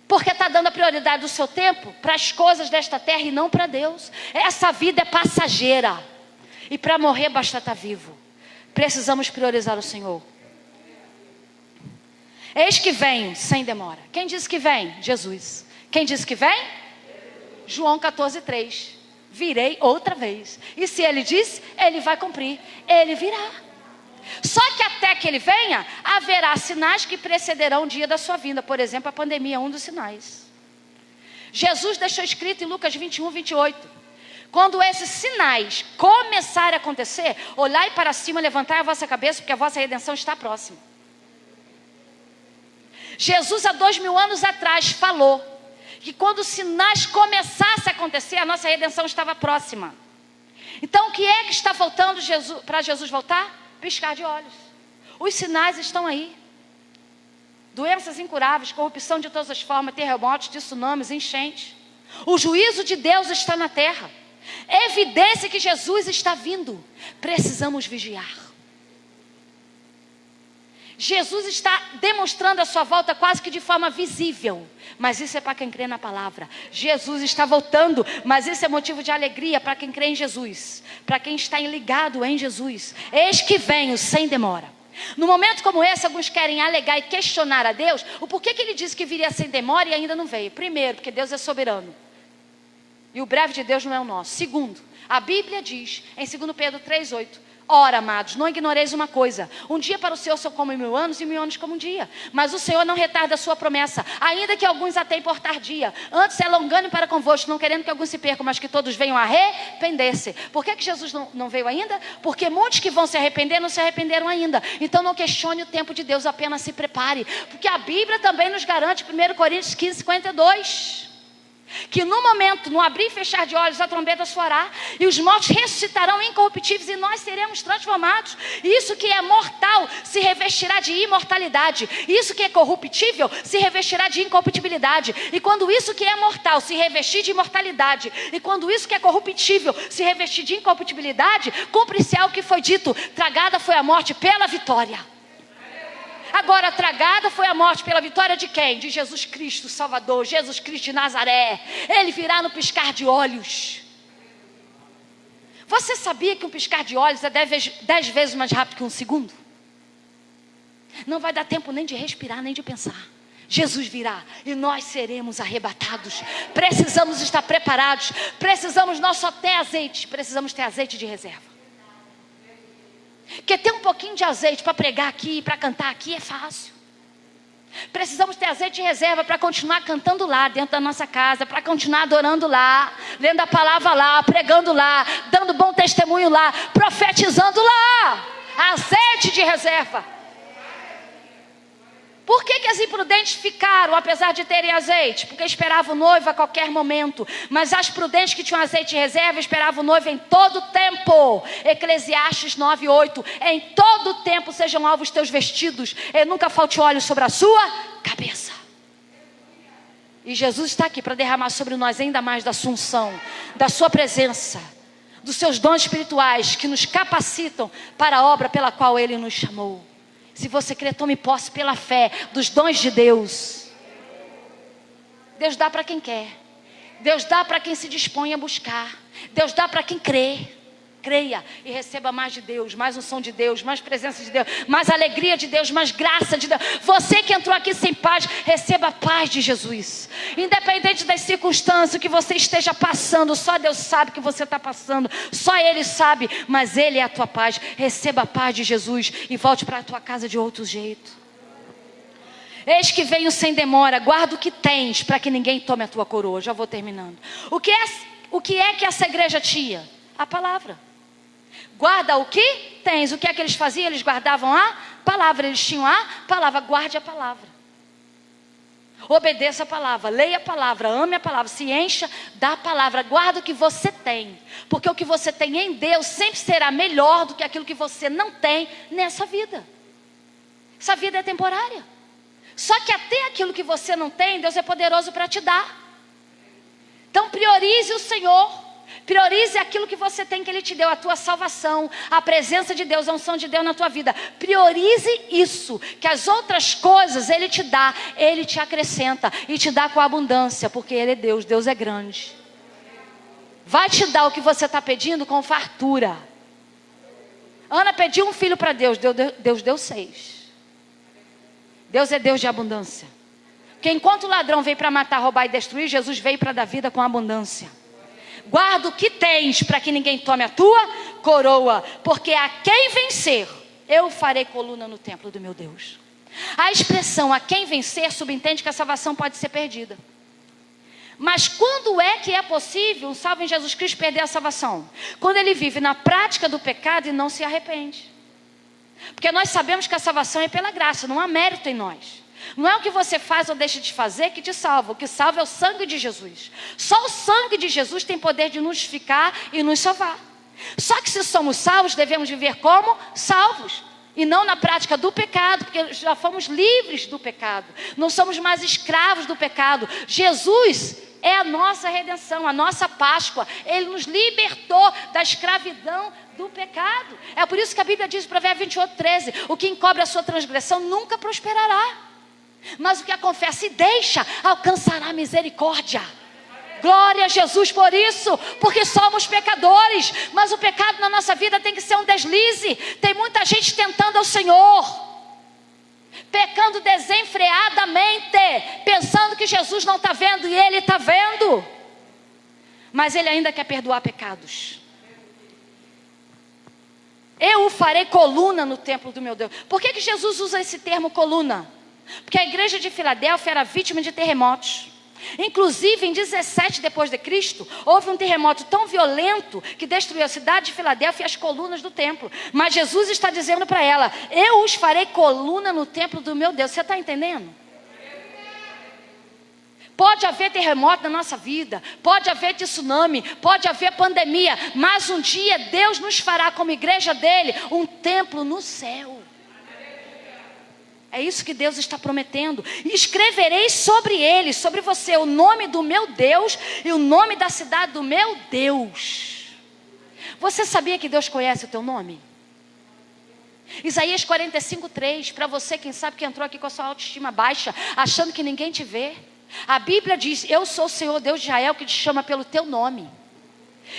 Speaker 1: Porque está dando a prioridade do seu tempo para as coisas desta terra e não para Deus. Essa vida é passageira. E para morrer basta estar vivo. Precisamos priorizar o Senhor. Eis que venho sem demora. Quem disse que vem? Jesus. Quem disse que vem? João 14:3. Virei outra vez. E se ele disse, ele vai cumprir. Ele virá. Só que até que ele venha, haverá sinais que precederão o dia da sua vinda. Por exemplo, a pandemia é um dos sinais. Jesus deixou escrito em Lucas 21:28. Quando esses sinais começarem a acontecer, olhai para cima, levantai a vossa cabeça, porque a vossa redenção está próxima. Jesus, há 2000 anos atrás, falou que quando os sinais começassem a acontecer, a nossa redenção estava próxima. Então, o que é que está faltando para Jesus voltar? Piscar de olhos. Os sinais estão aí. Doenças incuráveis, corrupção de todas as formas, terremotos, tsunamis, enchentes. O juízo de Deus está na terra. Evidência que Jesus está vindo. Precisamos vigiar. Jesus está demonstrando a sua volta quase que de forma visível. Mas isso é para quem crê na palavra. Jesus está voltando, mas isso é motivo de alegria para quem crê em Jesus. Para quem está ligado em Jesus. Eis que venho sem demora. No momento como esse, alguns querem alegar e questionar a Deus o porquê que ele disse que viria sem demora e ainda não veio. Primeiro, porque Deus é soberano. E o breve de Deus não é o nosso. Segundo, a Bíblia diz em 2 Pedro 3:8. Ora, amados, não ignoreis uma coisa. Um dia para o Senhor são como 1000 anos e 1000 anos como um dia. Mas o Senhor não retarda a sua promessa, ainda que alguns a tenham por tardia. Antes é longânimo para convosco, não querendo que alguns se percam, mas que todos venham a arrepender-se. Por que Jesus não veio ainda? Porque muitos que vão se arrepender não se arrependeram ainda. Então não questione o tempo de Deus, apenas se prepare. Porque a Bíblia também nos garante, 1 Coríntios 15:52. Que no momento, no abrir e fechar de olhos, a trombeta soará e os mortos ressuscitarão incorruptíveis e nós seremos transformados. Isso que é mortal se revestirá de imortalidade. Isso que é corruptível se revestirá de incorruptibilidade. E quando isso que é mortal se revestir de imortalidade, e quando isso que é corruptível se revestir de incorruptibilidade, cumpre-se algo que foi dito: tragada foi a morte pela vitória. Agora, tragada foi a morte pela vitória de quem? De Jesus Cristo, Salvador, Jesus Cristo de Nazaré. Ele virá no piscar de olhos. Você sabia que um piscar de olhos é 10 vezes mais rápido que um segundo? Não vai dar tempo nem de respirar, nem de pensar. Jesus virá e nós seremos arrebatados. Precisamos estar preparados. Nós só temos azeite, precisamos ter azeite de reserva. Porque ter um pouquinho de azeite para pregar aqui, para cantar aqui é fácil. Precisamos ter azeite de reserva para continuar cantando lá, dentro da nossa casa, para continuar adorando lá, lendo a palavra lá, pregando lá, dando bom testemunho lá, profetizando lá. Azeite de reserva. Por que as imprudentes ficaram, apesar de terem azeite? Porque esperavam o noivo a qualquer momento. Mas as prudentes que tinham azeite de reserva esperavam o noivo em todo o tempo. Eclesiastes 9:8. Em todo o tempo sejam alvos teus vestidos, e nunca falte óleo sobre a sua cabeça. E Jesus está aqui para derramar sobre nós ainda mais da sua unção, da sua presença, dos seus dons espirituais que nos capacitam para a obra pela qual Ele nos chamou. Se você crê, tome posse pela fé dos dons de Deus. Deus dá para quem quer. Deus dá para quem se dispõe a buscar. Deus dá para quem crê. Creia e receba mais de Deus, mais unção de Deus, mais presença de Deus, mais alegria de Deus, mais graça de Deus. Você que entrou aqui sem paz, receba a paz de Jesus. Independente das circunstâncias que você esteja passando, só Deus sabe que você está passando, só Ele sabe, mas Ele é a tua paz. Receba a paz de Jesus e volte para a tua casa de outro jeito. Eis que venho sem demora, guarda o que tens para que ninguém tome a tua coroa. Já vou terminando. O que é que essa igreja tinha? A palavra. Guarda o que tens. O que é que eles faziam? Eles guardavam a palavra. Eles tinham a palavra. Guarde a palavra. Obedeça a palavra, leia a palavra, ame a palavra, se encha da palavra, guarda o que você tem, porque o que você tem em Deus sempre será melhor do que aquilo que você não tem nessa vida. Essa vida é temporária. Só que até aquilo que você não tem, Deus é poderoso para te dar. Então priorize o Senhor. Priorize aquilo que você tem, que Ele te deu, a tua salvação, a presença de Deus, a unção de Deus na tua vida. Priorize isso, que as outras coisas Ele te dá, Ele te acrescenta e te dá com abundância, porque Ele é Deus, Deus é grande. Vai te dar o que você está pedindo com fartura. Ana pediu um filho para Deus, Deus deu 6. Deus é Deus de abundância. Porque enquanto o ladrão veio para matar, roubar e destruir, Jesus veio para dar vida com abundância. Guarda o que tens, para que ninguém tome a tua coroa, porque a quem vencer, eu farei coluna no templo do meu Deus. A expressão a quem vencer subentende que a salvação pode ser perdida. Mas quando é que é possível um salvo em Jesus Cristo perder a salvação? Quando ele vive na prática do pecado e não se arrepende. Porque nós sabemos que a salvação é pela graça, não há mérito em nós. Não é o que você faz ou deixa de fazer que te salva. O que salva é o sangue de Jesus. Só o sangue de Jesus tem poder de nos justificar e nos salvar. Só que se somos salvos, devemos viver como salvos. E não na prática do pecado, porque já fomos livres do pecado. Não somos mais escravos do pecado. Jesus é a nossa redenção, a nossa Páscoa. Ele nos libertou da escravidão do pecado. É por isso que a Bíblia diz, Provérbios 28:13, o que encobre a sua transgressão nunca prosperará. Mas o que a confessa e deixa, alcançará misericórdia. Glória a Jesus por isso, porque somos pecadores. Mas o pecado na nossa vida tem que ser um deslize. Tem muita gente tentando ao Senhor, pecando desenfreadamente, pensando que Jesus não está vendo e Ele está vendo. Mas Ele ainda quer perdoar pecados. Eu o farei coluna no templo do meu Deus. Por que Jesus usa esse termo coluna? Porque a igreja de Filadélfia era vítima de terremotos. Inclusive em 17 depois de Cristo, houve um terremoto tão violento que destruiu a cidade de Filadélfia e as colunas do templo. Mas Jesus está dizendo para ela, eu os farei coluna no templo do meu Deus. Você está entendendo? Pode haver terremoto na nossa vida, pode haver tsunami, pode haver pandemia, mas um dia Deus nos fará como igreja dele um templo no céu. É isso que Deus está prometendo. Escreverei sobre ele, sobre você, o nome do meu Deus e o nome da cidade do meu Deus. Você sabia que Deus conhece o teu nome? Isaías 45:3, para você, quem sabe que entrou aqui com a sua autoestima baixa, achando que ninguém te vê. A Bíblia diz, eu sou o Senhor Deus de Israel que te chama pelo teu nome.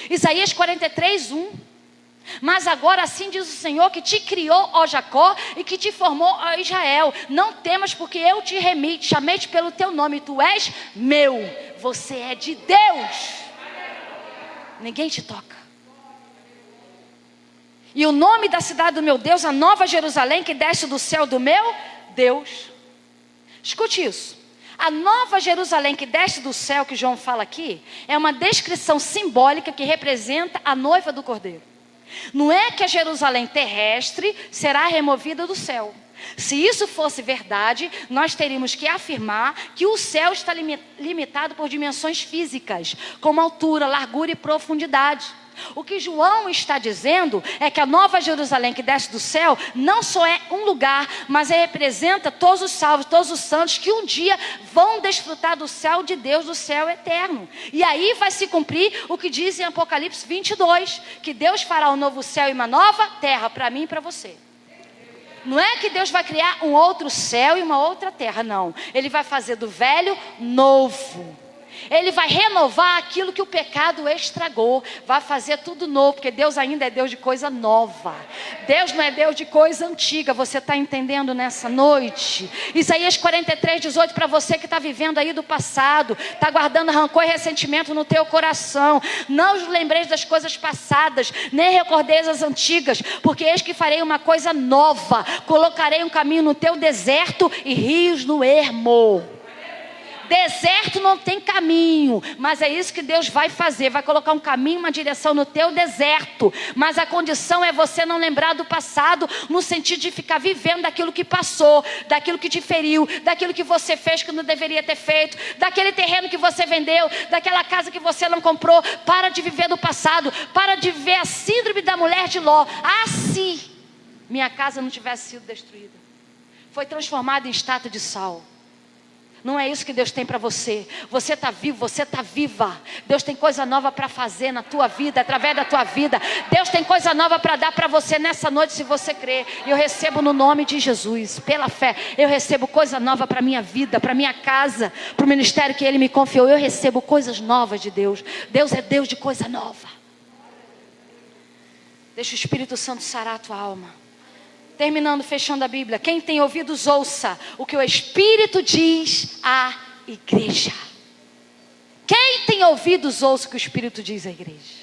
Speaker 1: Isaías 43:1. Mas agora assim diz o Senhor que te criou, ó Jacó, e que te formou, ó Israel. Não temas, porque eu te remi, te chamei-te pelo teu nome. Tu és meu, você é de Deus. Ninguém te toca. E o nome da cidade do meu Deus, a Nova Jerusalém, que desce do céu do meu Deus. Escute isso. A Nova Jerusalém que desce do céu, que João fala aqui, é uma descrição simbólica que representa a noiva do Cordeiro. Não é que a Jerusalém terrestre será removida do céu. Se isso fosse verdade, nós teríamos que afirmar que o céu está limitado por dimensões físicas, como altura, largura e profundidade. O que João está dizendo é que a Nova Jerusalém que desce do céu não só é um lugar, mas representa todos os salvos, todos os santos que um dia vão desfrutar do céu de Deus, do céu eterno. E aí vai se cumprir o que diz em Apocalipse 22, que Deus fará um novo céu e uma nova terra para mim e para você. Não é que Deus vai criar um outro céu e uma outra terra, não. Ele vai fazer do velho novo. Ele vai renovar aquilo que o pecado estragou. Vai fazer tudo novo, porque Deus ainda é Deus de coisa nova. Deus não é Deus de coisa antiga. Você está entendendo nessa noite? Isaías 43:18, para você que está vivendo aí do passado, está guardando rancor e ressentimento no teu coração. Não os lembreis das coisas passadas, nem recordeis as antigas, porque eis que farei uma coisa nova. Colocarei um caminho no teu deserto e rios no ermo. Deserto não tem caminho, mas é isso que Deus vai fazer. Vai colocar um caminho, uma direção no teu deserto. Mas a condição é você não lembrar do passado, no sentido de ficar vivendo daquilo que passou, daquilo que te feriu, daquilo que você fez que não deveria ter feito, daquele terreno que você vendeu, daquela casa que você não comprou. Para de viver do passado, para de viver a síndrome da mulher de Ló. Ah, se minha casa não tivesse sido destruída, foi transformada em estátua de sal. Não é isso que Deus tem para você. Você está vivo, você está viva. Deus tem coisa nova para fazer na tua vida, através da tua vida. Deus tem coisa nova para dar para você nessa noite, se você crer. Eu recebo no nome de Jesus, pela fé. Eu recebo coisa nova para a minha vida, para a minha casa, para o ministério que Ele me confiou. Eu recebo coisas novas de Deus. Deus é Deus de coisa nova. Deixa o Espírito Santo sarar a tua alma. Terminando, fechando a Bíblia. Quem tem ouvidos, ouça o que o Espírito diz à igreja. Quem tem ouvidos, ouça o que o Espírito diz à igreja.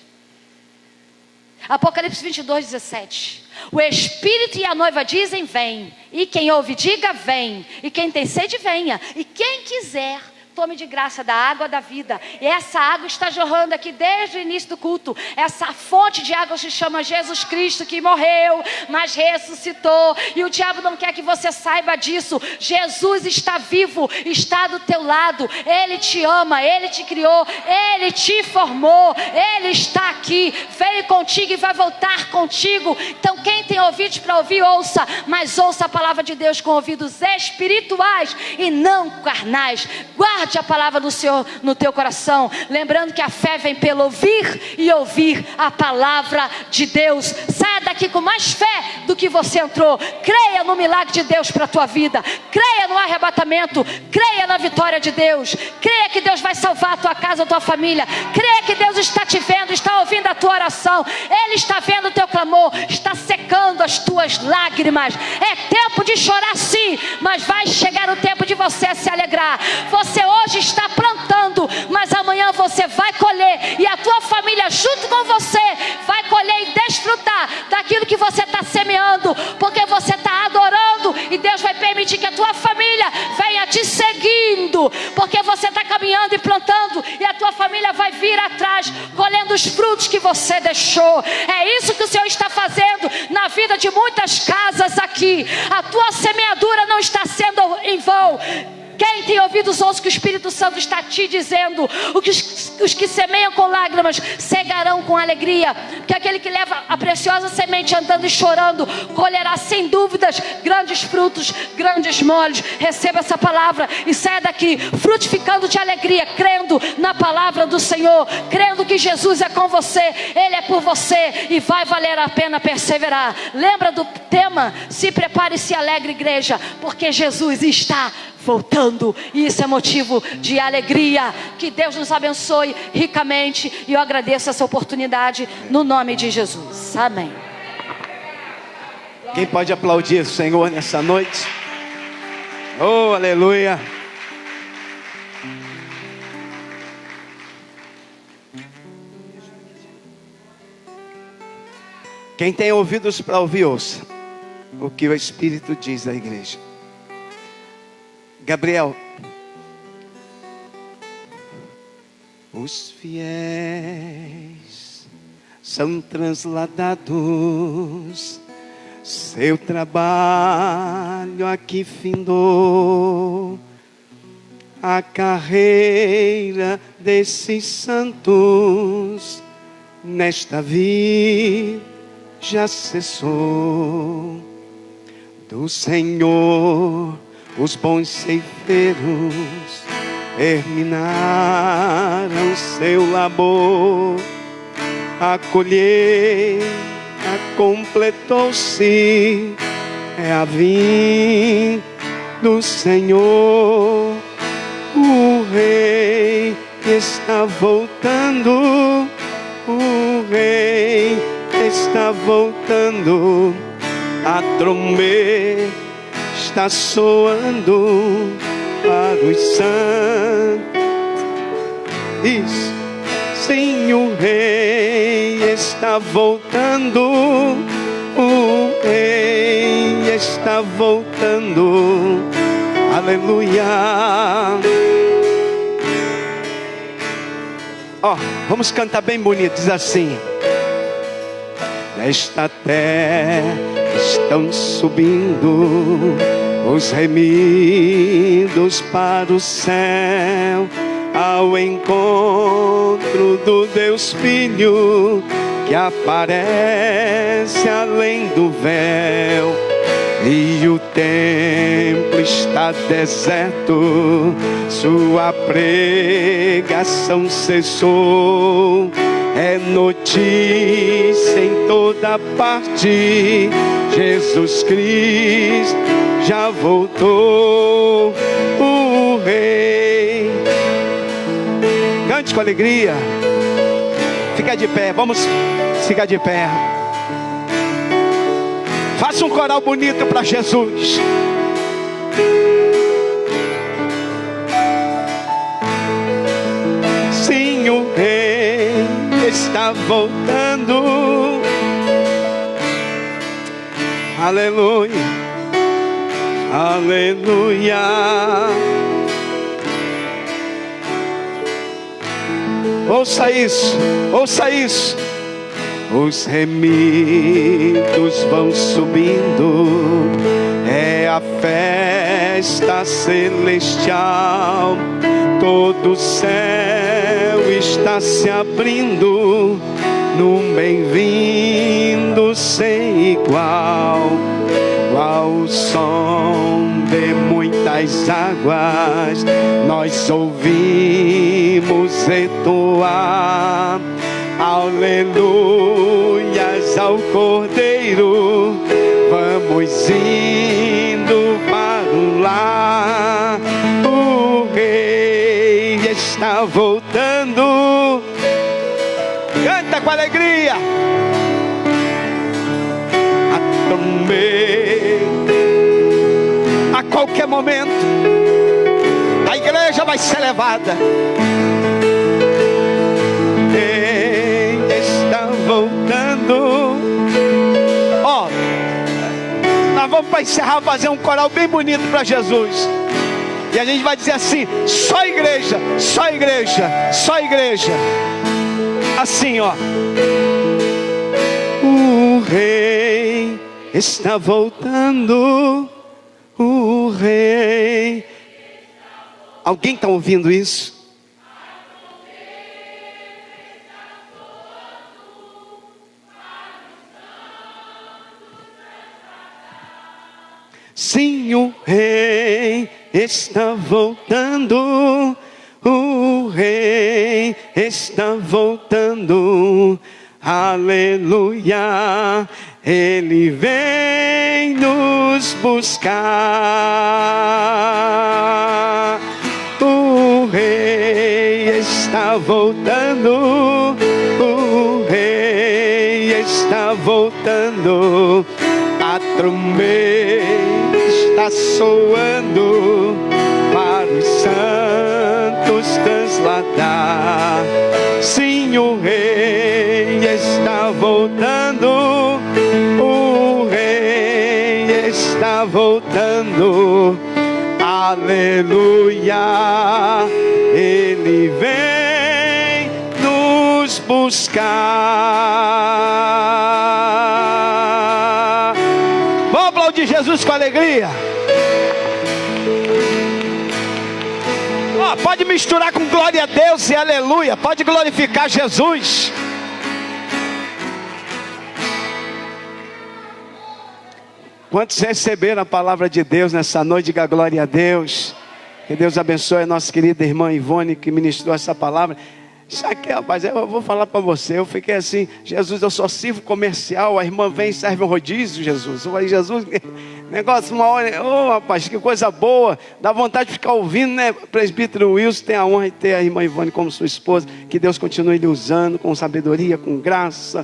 Speaker 1: Apocalipse 22, 17. O Espírito e a noiva dizem, vem. E quem ouve, diga, vem. E quem tem sede, venha. E quem quiser, tome de graça da água da vida. E essa água está jorrando aqui desde o início do culto. Essa fonte de água se chama Jesus Cristo, que morreu, mas ressuscitou. E o diabo não quer que você saiba disso. Jesus está vivo, está do teu lado. Ele te ama, Ele te criou, Ele te formou. Ele está aqui, veio contigo e vai voltar contigo. Então quem tem ouvidos para ouvir, ouça. Mas ouça a palavra de Deus com ouvidos espirituais e não carnais. Guarde a palavra do Senhor no teu coração, lembrando que a fé vem pelo ouvir e ouvir a palavra de Deus. Saia daqui com mais fé do que você entrou. Creia no milagre de Deus para a tua vida, creia no arrebatamento, creia na vitória de Deus, creia que Deus vai salvar a tua casa, a tua família, creia que Deus está te vendo, está ouvindo a tua oração, Ele está vendo o teu clamor, está secando as tuas lágrimas. É tempo de chorar, sim, mas vai chegar o tempo de você se alegrar. Você hoje está plantando, mas amanhã você vai colher, e a tua família junto com você vai colher e desfrutar daquilo que você está semeando, porque você está adorando, e Deus vai permitir que a tua família venha te seguindo, porque você está caminhando e plantando, e a tua família vai vir atrás, colhendo os frutos que você deixou. É isso que o Senhor está fazendo na vida de muitas casas aqui. A tua semeadura não está sendo em vão. Quem tem ouvidos, ouça o que o Espírito Santo está te dizendo. Os que semeiam com lágrimas cegarão com alegria, porque aquele que leva a preciosa semente andando e chorando colherá sem dúvidas grandes frutos, grandes moles. Receba essa palavra e saia daqui frutificando de alegria, crendo na palavra do Senhor, crendo que Jesus é com você, Ele é por você, e vai valer a pena perseverar. Lembra do tema? Se prepare e se alegre, igreja, porque Jesus está voltando, e isso é motivo de alegria. Que Deus nos abençoe ricamente, e eu agradeço essa oportunidade no nome de Jesus, amém.
Speaker 2: Quem pode aplaudir o Senhor nessa noite? Oh, aleluia. Quem tem ouvidos para ouvir, ouça o que o Espírito diz à igreja. Gabriel, os fiéis são transladados, seu trabalho aqui findou, a carreira desses santos nesta vida já cessou. Do Senhor os bons ceifeiros terminaram seu labor, a colheita completou-se, é a vinda do Senhor. O Rei está voltando, o Rei está voltando, a trombeta está soando para os santos. Sim, o Rei está voltando, o Rei está voltando. Aleluia. Ó, vamos cantar bem bonito, diz assim: nesta terra estão subindo os remidos para o céu, ao encontro do Deus Filho, que aparece além do véu. E o templo está deserto, sua pregação cessou. É notícia em toda parte, Jesus Cristo já voltou, o Rei. Cante com alegria. Fica de pé, vamos ficar de pé. Faça um coral bonito para Jesus. Sim, o Rei está voltando. Aleluia, aleluia. Ouça isso, ouça isso. Os remidos vão subindo, é a festa celestial. Todo o céu está se abrindo num bem-vindo sem igual. Ao som de muitas águas, nós ouvimos entoar aleluias ao Cordeiro. Vamos indo para o lar, o Rei está voltando. Canta com alegria. A trombeta, a qualquer momento a igreja vai ser levada. Voltando. Ó, nós vamos para encerrar, fazer um coral bem bonito para Jesus. E a gente vai dizer assim: só igreja, só igreja, só igreja. Assim, ó. O Rei está voltando. O Rei. Alguém está ouvindo isso? Sim, o Rei está voltando, o Rei está voltando, aleluia, Ele vem nos buscar. O Rei está voltando, o Rei está voltando, a trombeta está soando para os santos transladar. Sim, o Rei está voltando, o Rei está voltando, aleluia, Ele vem nos buscar. Vamos aplaudir Jesus com alegria. Pode misturar com glória a Deus e aleluia. Pode glorificar Jesus. Quantos receberam a palavra de Deus nessa noite? Diga glória a Deus. Que Deus abençoe a nossa querida irmã Ivone, que ministrou essa palavra. Isso aqui, rapaz, eu vou falar para você. Eu fiquei assim: Jesus, eu só sirvo comercial. A irmã vem e serve um rodízio, Jesus. Eu falei: Jesus, negócio, uma hora. Ô, rapaz, que coisa boa. Dá vontade de ficar ouvindo, né? Presbítero Wilson tem a honra de ter a irmã Ivone como sua esposa. Que Deus continue lhe usando com sabedoria, com graça,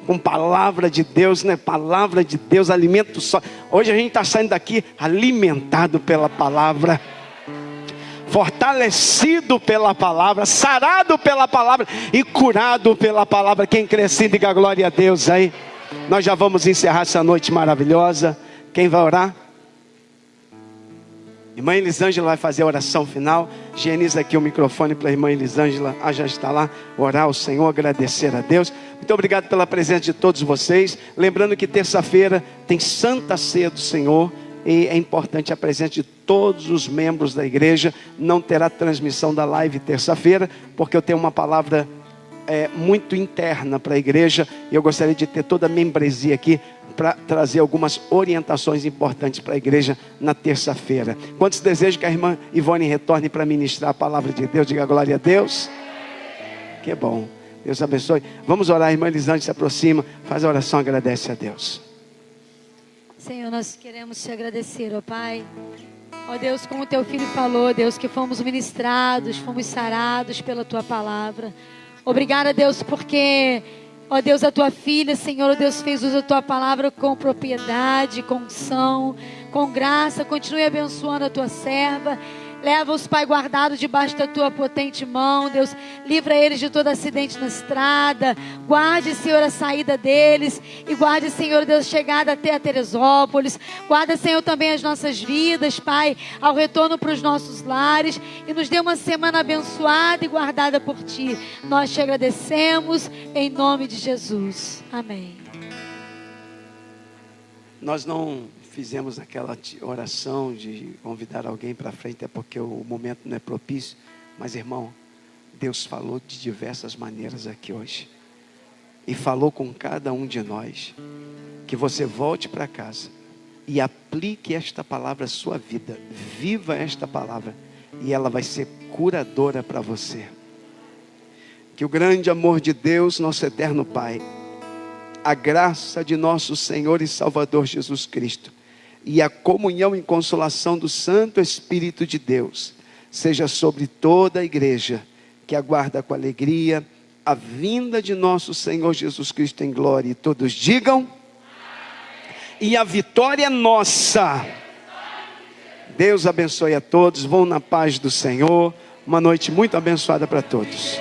Speaker 2: com palavra de Deus, né? Palavra de Deus, alimento só. Hoje a gente está saindo daqui alimentado pela palavra, fortalecido pela palavra, sarado pela palavra e curado pela palavra. Quem crê assim, diga glória a Deus aí. Nós já vamos encerrar essa noite maravilhosa. Quem vai orar? Irmã Elisângela vai fazer a oração final. Higieniza aqui o microfone para a irmã Elisângela. Já está lá. Orar ao Senhor, agradecer a Deus. Muito obrigado pela presença de todos vocês. Lembrando que terça-feira tem Santa Ceia do Senhor. E é importante a presença de todos os membros da igreja. Não terá transmissão da live terça-feira, porque eu tenho uma palavra muito interna para a igreja. E eu gostaria de ter toda a membresia aqui para trazer algumas orientações importantes para a igreja na terça-feira. Quantos desejam que a irmã Ivone retorne para ministrar a palavra de Deus? Diga glória a Deus. Que bom. Deus abençoe. Vamos orar. A irmã Elisângela se aproxima, faz a oração, agradece a Deus.
Speaker 3: Senhor, nós queremos te agradecer, ó Pai. Ó Deus, como o teu filho falou, Deus, que fomos ministrados, fomos sarados pela tua palavra. Obrigada, Deus, porque, ó Deus, a tua filha, Senhor, ó Deus, fez uso da tua palavra com propriedade, com unção, com graça. Continue abençoando a tua serva. Leva-os, Pai, guardados debaixo da tua potente mão, Deus. Livra eles de todo acidente na estrada. Guarde, Senhor, a saída deles. E guarde, Senhor, Deus, a chegada até a Teresópolis. Guarda, Senhor, também as nossas vidas, Pai, ao retorno para os nossos lares. E nos dê uma semana abençoada e guardada por Ti. Nós te agradecemos em nome de Jesus. Amém.
Speaker 2: Nós não fizemos aquela oração de convidar alguém para frente, é porque o momento não é propício. Mas, irmão, Deus falou de diversas maneiras aqui hoje. E falou com cada um de nós. Que você volte para casa e aplique esta palavra à sua vida. Viva esta palavra. E ela vai ser curadora para você. Que o grande amor de Deus, nosso eterno Pai, a graça de nosso Senhor e Salvador Jesus Cristo e a comunhão e consolação do Santo Espírito de Deus seja sobre toda a igreja que aguarda com alegria a vinda de nosso Senhor Jesus Cristo em glória. E todos digam: e a vitória é nossa. Deus abençoe a todos. Vão na paz do Senhor. Uma noite muito abençoada para todos.